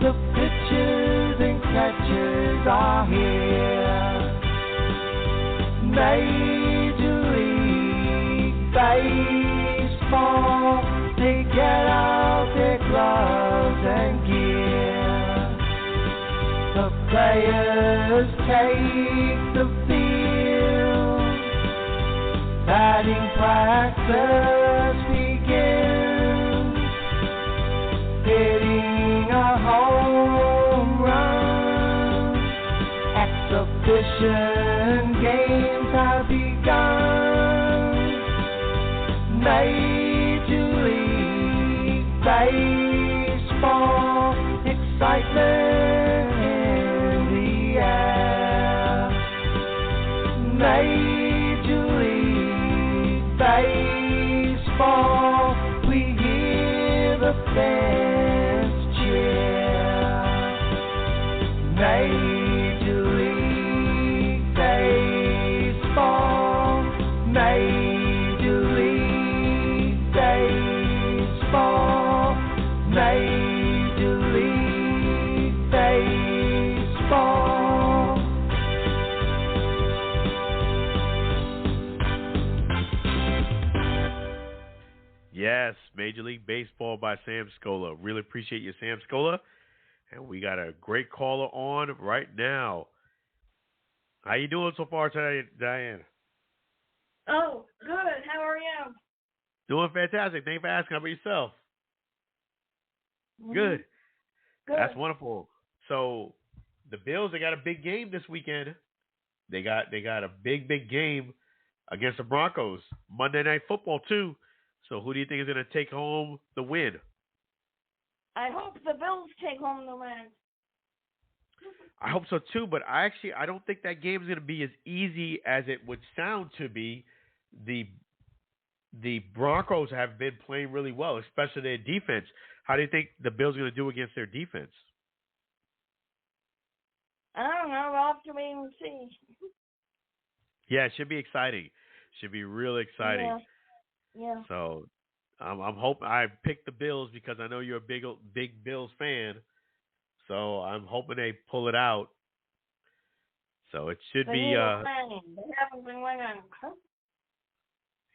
the pitchers and catchers are here. Major League Baseball, they get out their gloves and gear. The players take the field, batting practice begins, hitting a home run. Exhibition games have begun. Major League Baseball, excitement in the air. Major League Baseball, we hear the fans cheer. Major League Baseball, Major League Baseball, Major League Baseball. Yes, Major League Baseball by Sam Scola. Really appreciate you, Sam Scola. And we got a great caller on right now. How you doing so far today, Diane? Oh, good. How are you? Doing fantastic. Thanks for asking. How about yourself? Mm-hmm. Good. Good. That's wonderful. So the Bills, they got a big game this weekend. They got a big game against the Broncos. Monday Night Football too. So who do you think is going to take home the win? I hope the Bills take home the win. I hope so too, but I don't think that game is going to be as easy as it would sound to be. The Broncos have been playing really well, especially their defense. How do you think the Bills are going to do against their defense? I don't know. We'll have to wait and see. Yeah, it should be exciting. Should be really exciting. Yeah. So I'm hoping I picked the Bills because I know you're a big Bills fan. So I'm hoping they pull it out. So it should be. They haven't been winning.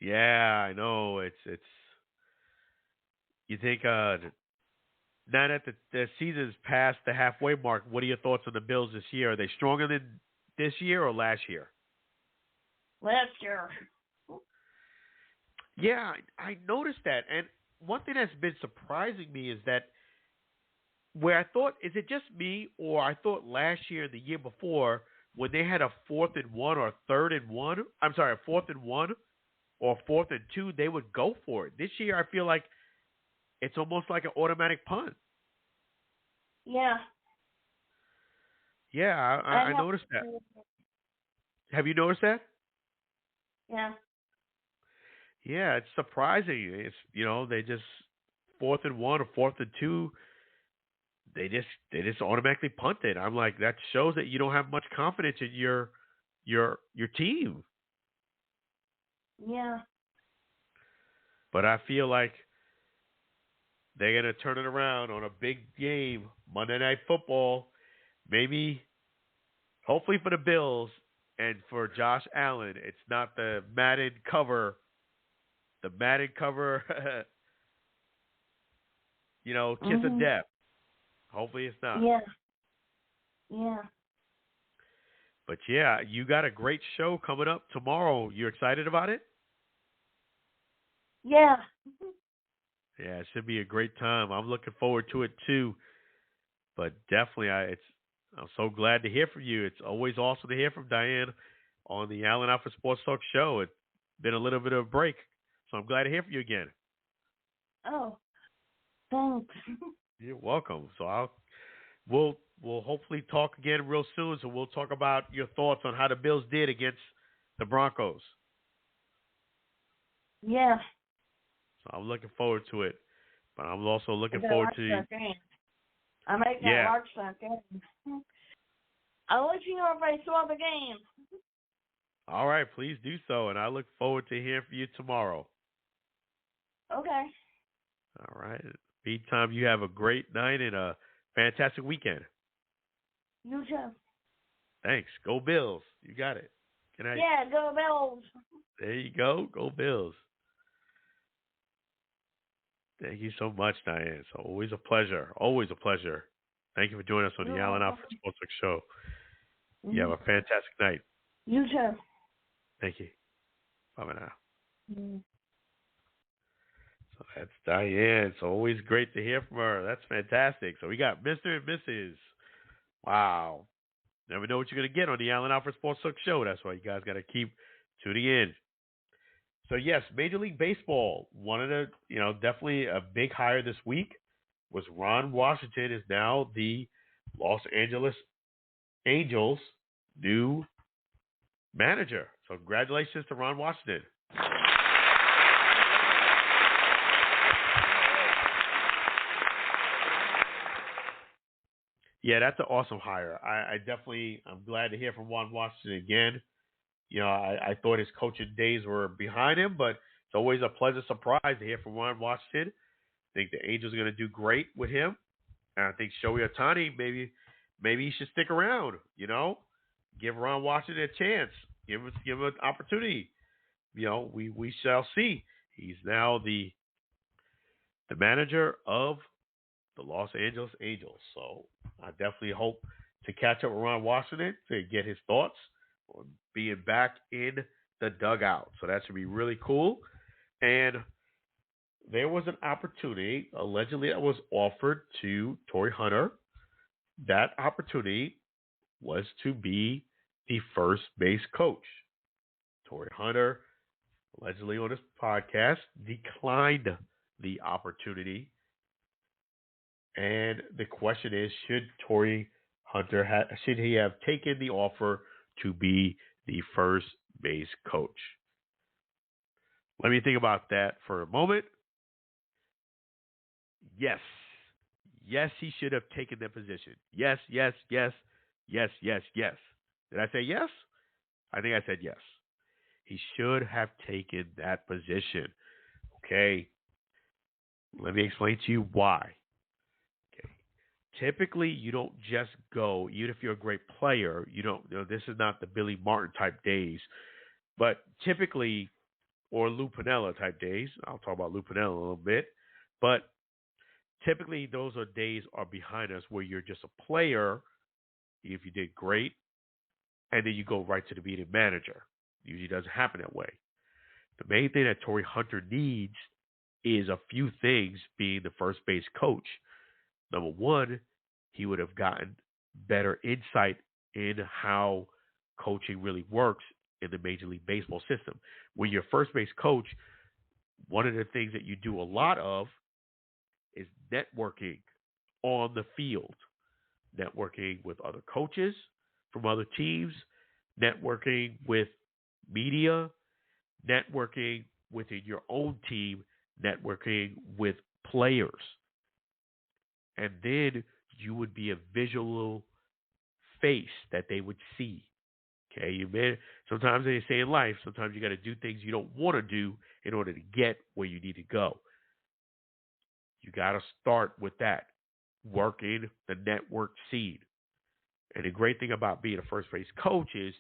Yeah, I know. It's. You think now that the season's past the halfway mark, what are your thoughts on the Bills this year? Are they stronger than this year or last year? last year. Yeah, I noticed that. And one thing that's been surprising me is that where I thought, is it just me, or I thought last year, the year before, when they had a 4th and 1 or a 3rd and 1, I'm sorry, a 4th and 1 or 4th and 2, they would go for it. This year, I feel like it's almost like an automatic punt. Yeah. Yeah, I noticed that. Have you noticed that? Yeah. Yeah, it's surprising. It's they just 4th and 1 or 4th and 2, they just automatically punt it. I'm like, that shows that you don't have much confidence in your team. Yeah. But I feel like they're gonna turn it around on a big game, Monday Night Football. Maybe, hopefully for the Bills and for Josh Allen, it's not the Madden cover. The Madden cover, kiss of death. Hopefully it's not. Yeah. Yeah. But yeah, you got a great show coming up tomorrow. You excited about it? Yeah. Yeah, it should be a great time. I'm looking forward to it too. But definitely, I'm so glad to hear from you. It's always awesome to hear from Diane on the Allen Alfred Sports Talk show. It's been a little bit of a break, so I'm glad to hear from you again. Oh, thanks. You're welcome. So we'll hopefully talk again real soon. So we'll talk about your thoughts on how the Bills did against the Broncos. Yeah. So I'm looking forward to it. But I'm also looking forward to that game. I might not watch that game. I'll let you know if I saw the game. All right, please do so, and I look forward to hearing from you tomorrow. Okay. All right. Meantime, you have a great night and a fantastic weekend. You too. Thanks. Go Bills. You got it. Good night. Yeah, go Bills. There you go. Go Bills. Thank you so much, Diane. It's always a pleasure. Always a pleasure. Thank you for joining us on the Allen Alfred Sports Talk show. You have a fantastic night. You too. Thank you. Bye now. Mm. So that's Diane. It's always great to hear from her. That's fantastic. So we got Mr. and Mrs. Wow. Never know what you're going to get on the Allen Alfred Sports Talk show. That's why you guys got to keep tuning in. So, yes, Major League Baseball, one of the, definitely a big hire this week was Ron Washington is now the Los Angeles Angels' new manager. So, congratulations to Ron Washington. Yeah, that's an awesome hire. I'm glad to hear from Ron Washington again. I thought his coaching days were behind him, but it's always a pleasant surprise to hear from Ron Washington. I think the Angels are going to do great with him. And I think Shohei Ohtani, maybe he should stick around, Give Ron Washington a chance. Give him an opportunity. We shall see. He's now the manager of the Los Angeles Angels. So I definitely hope to catch up with Ron Washington to get his thoughts on being back in the dugout. So that should be really cool. And there was an opportunity, allegedly, that was offered to Torii Hunter. That opportunity was to be the first base coach. Torii Hunter, allegedly on his podcast, declined the opportunity. And the question is, should Torii Hunter should he have taken the offer to be the first base coach? Let me think about that for a moment. Yes. Yes, he should have taken that position. Yes, yes, yes, yes, yes, yes. Did I say yes? I think I said yes. He should have taken that position. Okay. Let me explain to you why. Okay. Typically, you don't just go, even if you're a great player, this is not the Billy Martin type days, but typically, or Lou Piniella type days. I'll talk about Lou Piniella a little bit, but typically those days are behind us where you're just a player, if you did great, and then you go right to the being manager. Usually doesn't happen that way. The main thing that Torii Hunter needs is a few things, being the first base coach. Number one, he would have gotten better insight in how coaching really works in the Major League Baseball system. When you're first base coach, one of the things that you do a lot of is networking on the field, networking with other coaches from other teams, networking with media, networking within your own team, networking with players. And then you would be a visual face that they would see. Okay, sometimes they say in life, sometimes you got to do things you don't want to do in order to get where you need to go. You got to start with that, working the network scene. And the great thing about being a first base coach is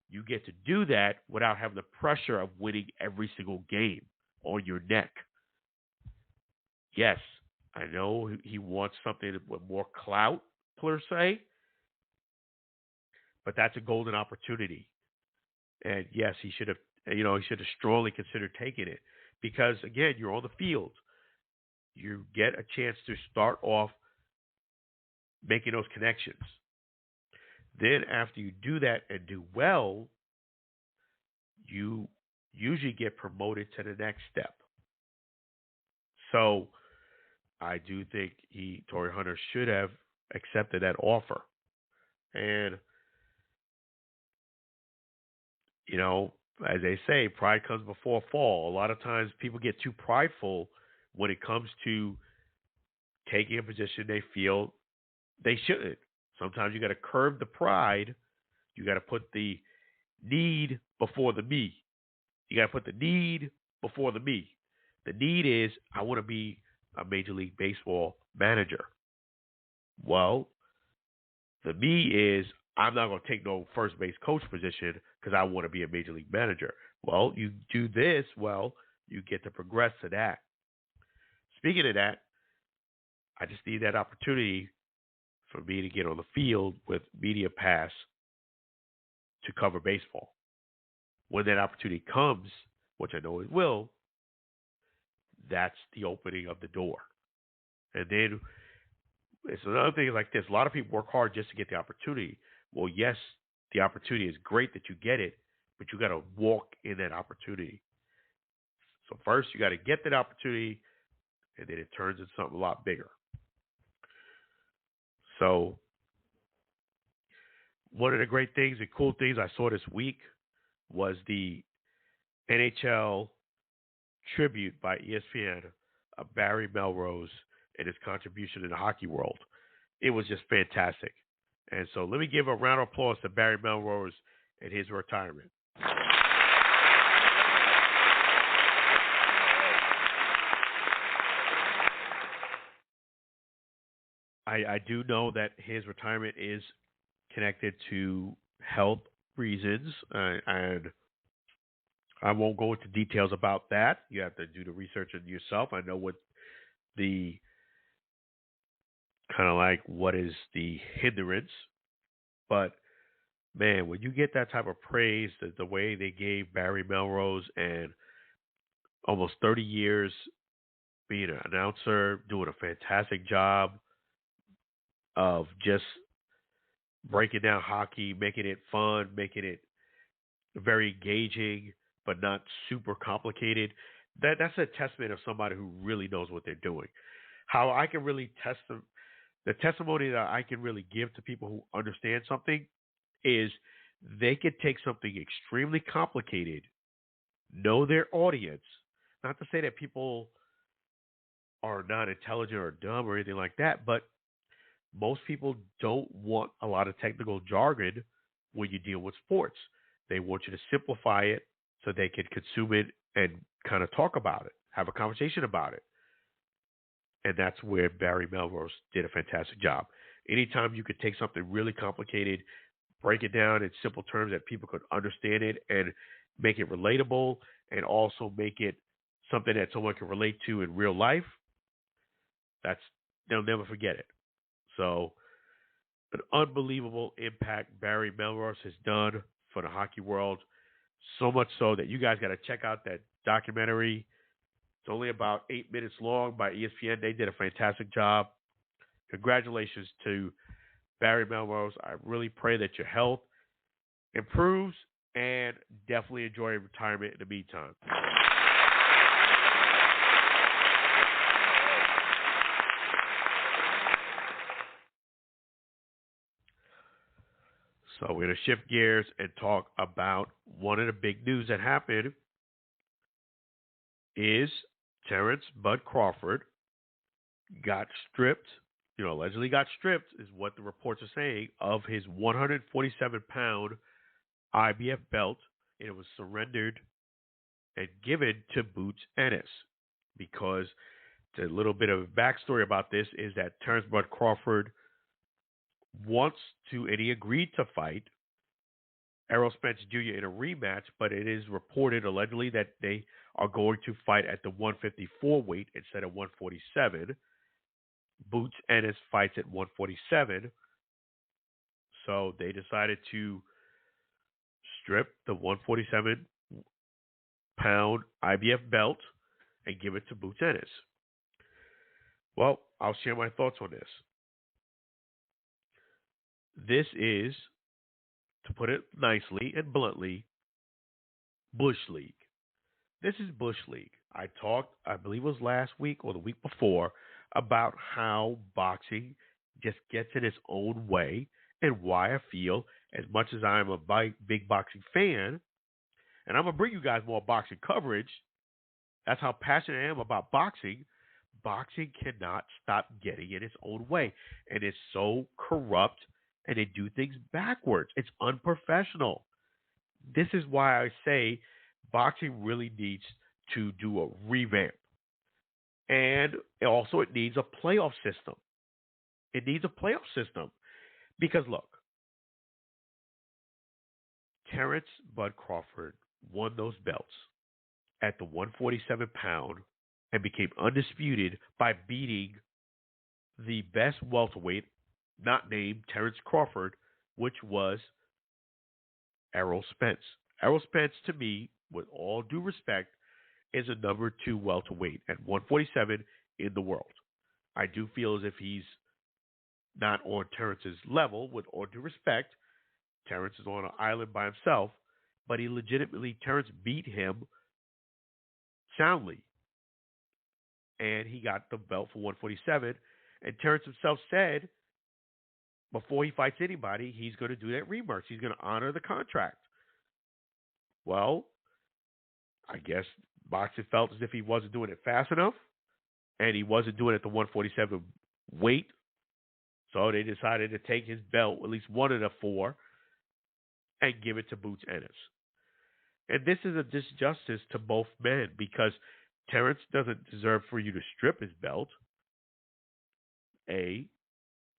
you get to do that without having the pressure of winning every single game on your neck. Yes, I know he wants something with more clout, per se, but that's a golden opportunity. And yes, he should have strongly considered taking it because, again, you're on the field. You get a chance to start off making those connections. Then after you do that and do well, you usually get promoted to the next step. So I do think Torii Hunter should have accepted that offer. And, as they say, pride comes before a fall. A lot of times people get too prideful when it comes to taking a position they feel they shouldn't. Sometimes you got to curb the pride. You got to put the need before the me. You got to put the need before the me. The need is, I want to be a Major League Baseball manager. Well, the me is, I'm not going to take no first base coach position because I want to be a Major League manager. Well, you do this, you get to progress to that. Speaking of that, I just need that opportunity for me to get on the field with media pass to cover baseball. When that opportunity comes, which I know it will, that's the opening of the door. And then it's another thing like this. A lot of people work hard just to get the opportunity. Well, yes, the opportunity is great that you get it, but you got to walk in that opportunity. So first, you got to get that opportunity, and then it turns into something a lot bigger. So one of the great things and cool things I saw this week was the NHL tribute by ESPN of Barry Melrose and his contribution in the hockey world. It was just fantastic. And so let me give a round of applause to Barry Melrose and his retirement. I do know that his retirement is connected to health reasons, and I won't go into details about that. You have to do the research on yourself. I know what the what is the hindrance, but man, when you get that type of praise, the way they gave Barry Melrose and almost 30 years being an announcer, doing a fantastic job of just breaking down hockey, making it fun, making it very engaging, but not super complicated. That's a testament of somebody who really knows what they're doing. How I can really test them, the testimony that I can really give to people who understand something is they could take something extremely complicated, know their audience, not to say that people are not intelligent or dumb or anything like that, but most people don't want a lot of technical jargon when you deal with sports. They want you to simplify it so they can consume it and kind of talk about it, have a conversation about it. And that's where Barry Melrose did a fantastic job. Anytime you could take something really complicated, break it down in simple terms that people could understand it and make it relatable and also make it something that someone can relate to in real life, they'll never forget it. So an unbelievable impact Barry Melrose has done for the hockey world. So much so that you guys got to check out that documentary. It's only about 8 minutes long by ESPN. They did a fantastic job. Congratulations to Barry Melrose. I really pray that your health improves and definitely enjoy retirement in the meantime. So we're going to shift gears and talk about one of the big news that happened is Terence Bud Crawford got stripped, allegedly got stripped is what the reports are saying, of his 147-pound IBF belt. And it was surrendered and given to Boots Ennis, because the little bit of backstory about this is that Terence Bud Crawford wants to, and he agreed to fight Errol Spence Jr. in a rematch, but it is reported allegedly that they are going to fight at the 154 weight instead of 147. Boots Ennis fights at 147. So they decided to strip the 147-pound IBF belt and give it to Boots Ennis. Well, I'll share my thoughts on this. This is, to put it nicely and bluntly, Bush League. This is Bush League. I talked, I believe it was last week or the week before, about how boxing just gets in its own way and why I feel, as much as I'm a big boxing fan, and I'm going to bring you guys more boxing coverage, that's how passionate I am about boxing. Boxing cannot stop getting in its own way. And it's so corrupt, and they do things backwards. It's unprofessional. This is why I say boxing really needs to do a revamp. And also it needs a playoff system. It needs a playoff system. Because look, Terence Bud Crawford won those belts at the 147-pound and became undisputed by beating the best welterweight, not named Terence Crawford, which was Errol Spence. Errol Spence, to me, with all due respect, is a number 2 welterweight at 147 in the world. I do feel as if he's not on Terence's level, with all due respect. Terence is on an island by himself, but Terence beat him soundly. And he got the belt for 147. And Terence himself said, before he fights anybody, he's going to do that rematch. He's going to honor the contract. Well, I guess boxing felt as if he wasn't doing it fast enough, and he wasn't doing it at the 147 weight. So they decided to take his belt, at least one of the 4, and give it to Boots Ennis. And this is a disjustice to both men, because Terence doesn't deserve for you to strip his belt, A.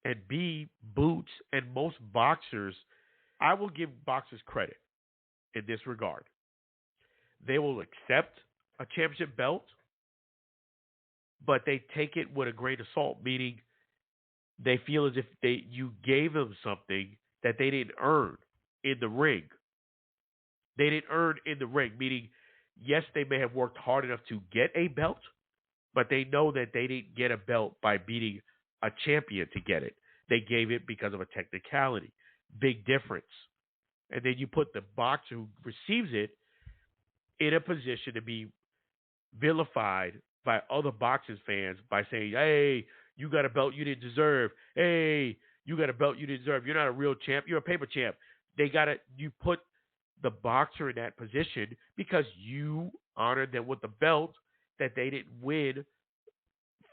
And B, Boots and most boxers, I will give boxers credit in this regard. They will accept a championship belt, but they take it with a grain of salt, meaning they feel as if you gave them something that they didn't earn in the ring. They didn't earn in the ring, meaning, yes, they may have worked hard enough to get a belt, but they know that they didn't get a belt by beating a champion to get it. They gave it because of a technicality. Big difference. And then you put the boxer who receives it in a position to be vilified by other boxing fans by saying, hey, you got a belt you didn't deserve. Hey, you got a belt you didn't deserve. You're not a real champ. You're a paper champ. You put the boxer in that position because you honored them with the belt that they didn't win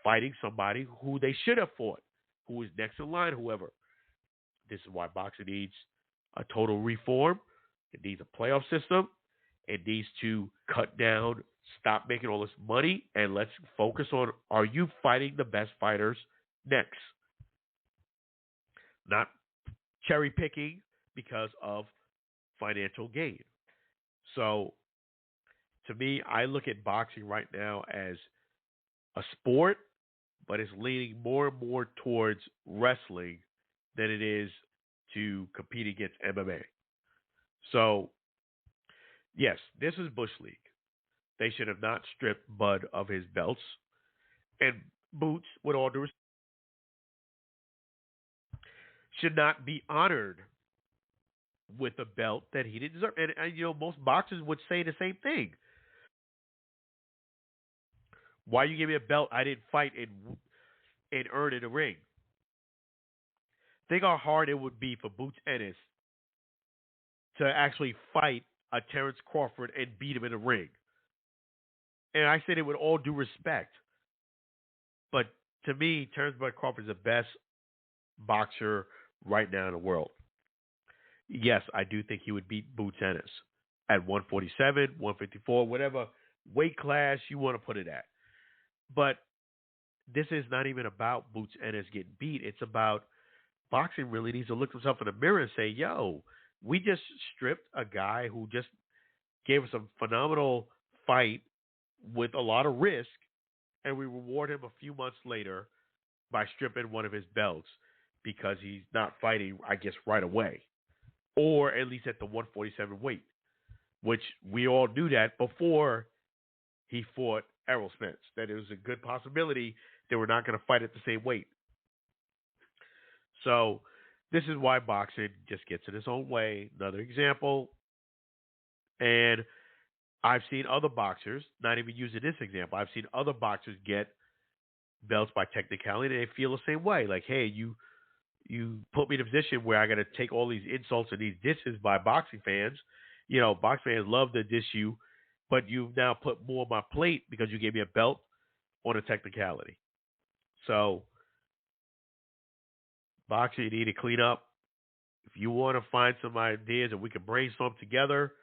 fighting somebody who they should have fought, who is next in line, whoever. This is why boxing needs a total reform. It needs a playoff system. It needs to cut down, stop making all this money, and let's focus on, are you fighting the best fighters next? Not cherry picking because of financial gain. So, to me, I look at boxing right now as a sport, but it's leaning more and more towards wrestling than it is to compete against MMA. So, Yes, this is Bush League. They should have not stripped Bud of his belts. And Boots, with all due respect, should not be honored with a belt that he didn't deserve. And most boxers would say the same thing. Why you give me a belt I didn't fight and earn in the ring? Think how hard it would be for Boots Ennis to actually fight a Terence Crawford and beat him in the ring. And I said it with all due respect. But to me, Terence Bud Crawford is the best boxer right now in the world. Yes, I do think he would beat Boots Ennis at 147, 154, whatever weight class you want to put it at. But this is not even about Boots Ennis getting beat. It's about boxing really needs to look himself in the mirror and say, yo, we just stripped a guy who just gave us a phenomenal fight with a lot of risk, and we reward him a few months later by stripping one of his belts because he's not fighting, I guess, right away, or at least at the 147 weight, which we all knew that before he fought Errol Spence, that it was a good possibility they were not going to fight at the same weight. So this is why boxing just gets in its own way. Another example, and I've seen other boxers, not even using this example, I've seen other boxers get belts by technicality, and they feel the same way. Like, hey, you put me in a position where I got to take all these insults and these disses by boxing fans. Boxing fans love to diss you, but you've now put more on my plate because you gave me a belt on a technicality. So boxing, you need to clean up. If you want to find some ideas and we can brainstorm together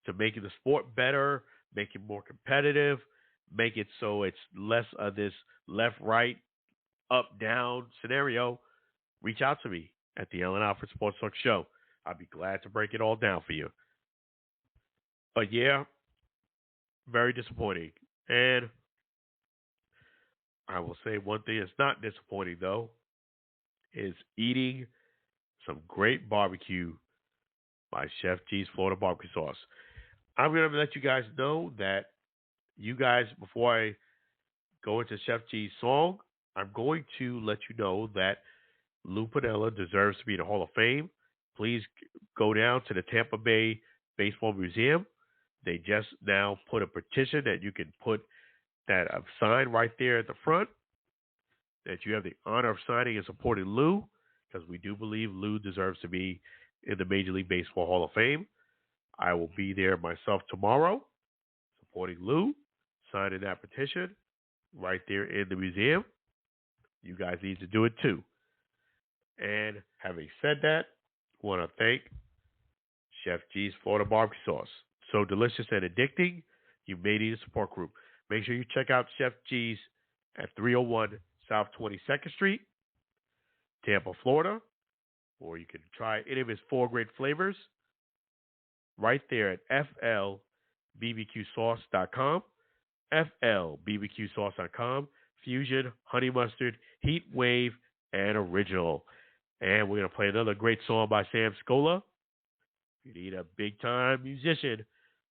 to make the sport better, make it more competitive, make it so it's less of this left-right, up-down scenario, reach out to me at the Allen Alfred Sports Talk Show. I'd be glad to break it all down for you. But yeah, very disappointing. And I will say one thing that's not disappointing, though, is eating some great barbecue by Chef G's Florida Barbecue Sauce. I'm going to let you guys know that before I go into Chef G's song, I'm going to let you know that Lou Piniella deserves to be in the Hall of Fame. Please go down to the Tampa Bay Baseball Museum. They just now put a petition that you can put that sign right there at the front, that you have the honor of signing and supporting Lou, because we do believe Lou deserves to be in the Major League Baseball Hall of Fame. I will be there myself tomorrow, supporting Lou, signing that petition right there in the museum. You guys need to do it too. And having said that, I want to thank Chef G's Florida Barbecue Sauce. So delicious and addicting, you may need a support group. Make sure you check out Chef G's at 301 South 22nd Street, Tampa, Florida, or you can try any of his 4 great flavors right there at flbbqsauce.com, flbbqsauce.com, Fusion, Honey Mustard, Heat Wave, and Original. And we're going to play another great song by Sam Scola. If you need a big-time musician,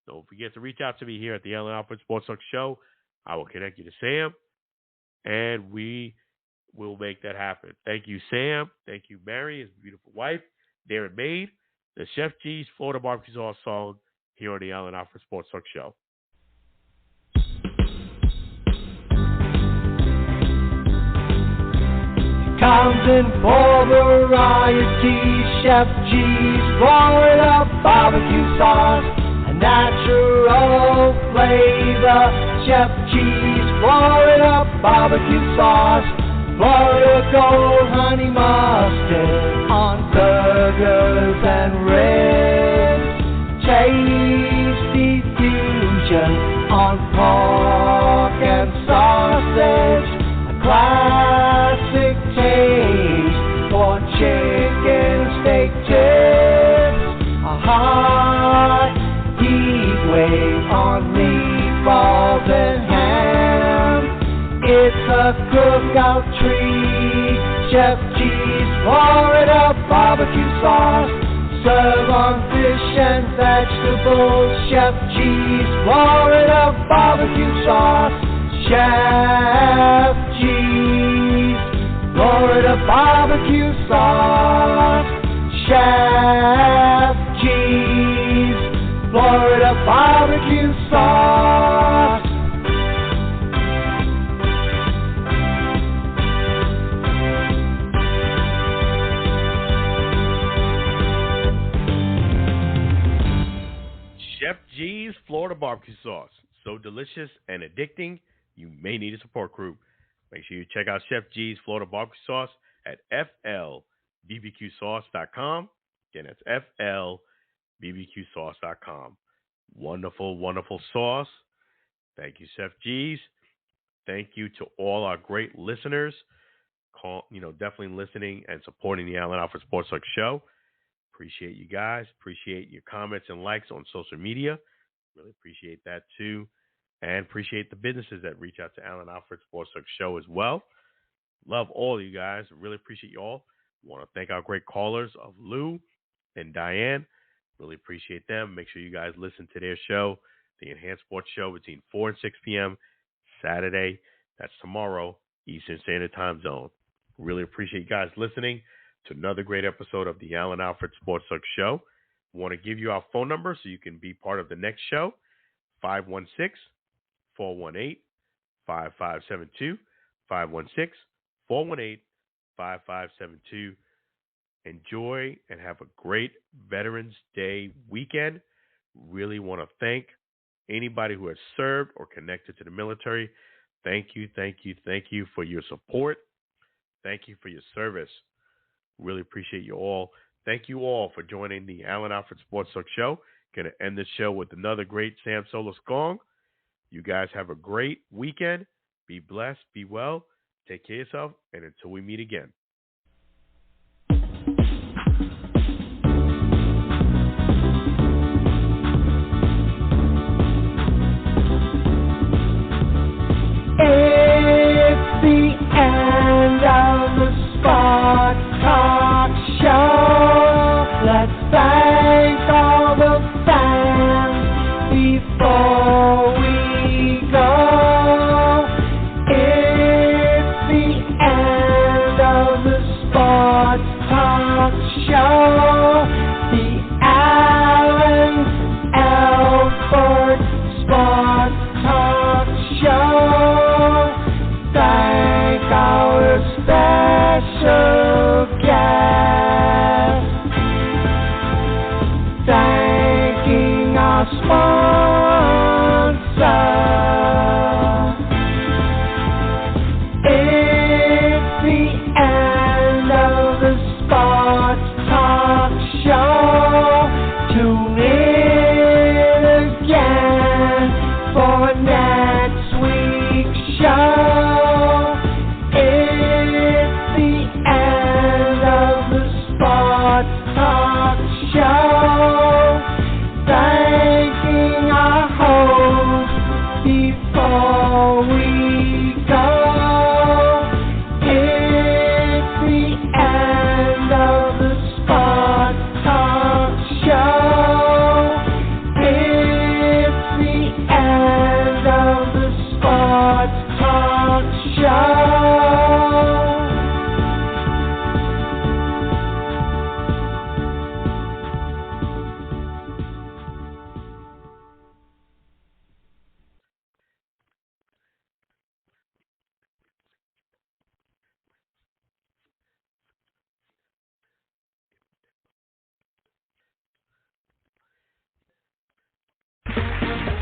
don't forget to reach out to me here at the Allen Alfred Sports Talk Show. I will connect you to Sam, and we will make that happen. Thank you, Sam. Thank you, Mary, his beautiful wife, Darren Maid, the Chef G's Florida Barbecue Sauce song here on the Allen Alfred Sports Talk Show. Counting for variety, Chef G's Florida barbecue sauce, a natural flavor. Chef G's Florida barbecue sauce, Florida Gold Honey Mustard on burgers and ribs, tasty fusion on pork and sausage, a classic taste for chicken steak tips, a hot heat wave on meatballs and ham. It's a cookout treat. Chef G's Florida barbecue sauce, serve on fish and vegetables. Chef G's Florida barbecue sauce. Chef G's Florida barbecue sauce. Chef G's Florida barbecue sauce. Chef G's Florida barbecue sauce. So delicious and addicting, you may need a support group. Make sure you check out Chef G's Florida barbecue sauce at flbbqsauce.com. Again, that's flbbqsauce.com. Wonderful, wonderful sauce. Thank you, Chef G's. Thank you to all our great listeners. Definitely listening and supporting the Allen Alfred Sports Talk show. Appreciate you guys. Appreciate your comments and likes on social media. Really appreciate that too. And appreciate the businesses that reach out to Allen Alfred Sports Talk show as well. Love all of you guys. Really appreciate you all. Want to thank our great callers of Lou and Diane. Really appreciate them. Make sure you guys listen to their show, the Enhanced Sports Show, between 4 and 6 p.m. Saturday. That's tomorrow, Eastern Standard Time Zone. Really appreciate you guys listening to another great episode of the Allen Alfred Sports Talk show. Want to give you our phone number so you can be part of the next show, 516-418-5572, 516-418-5572. Enjoy and have a great Veterans Day weekend. Really want to thank anybody who has served or connected to the military. Thank you, thank you, thank you for your support. Thank you for your service. Really appreciate you all. Thank you all for joining the Allen Alfred Sports Talk show. Going to end this show with another great Sam Solis gong. You guys have a great weekend. Be blessed. Be well. Take care of yourself. And until we meet again. It's the end of the Spot Talk Show. Let's thank all the fans before we go. It's the end of the Spot Talk Show. The Allen Alford Spot Talk Show. Thank our special guest. Thanking our sponsor. It's the end of the Sports Talk Show. Tune in again for next week's show. Talk show, thanking our host before we go. It's the end of the Spot Talk show. It's the end of the Spot Talk show.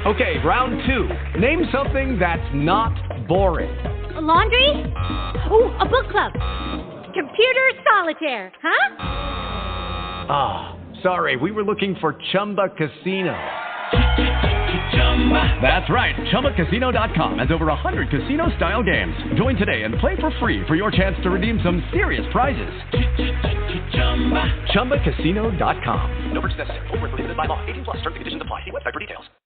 Okay, round two. Name something that's not boring. A laundry? Ooh, a book club. Computer solitaire, huh? Ah, sorry, we were looking for Chumba Casino. That's right, ChumbaCasino.com has over 100 casino-style games. Join today and play for free for your chance to redeem some serious prizes. ChumbaCasino.com. No purchase necessary. Void where prohibited by law. 18+. Terms and conditions apply. See website for details.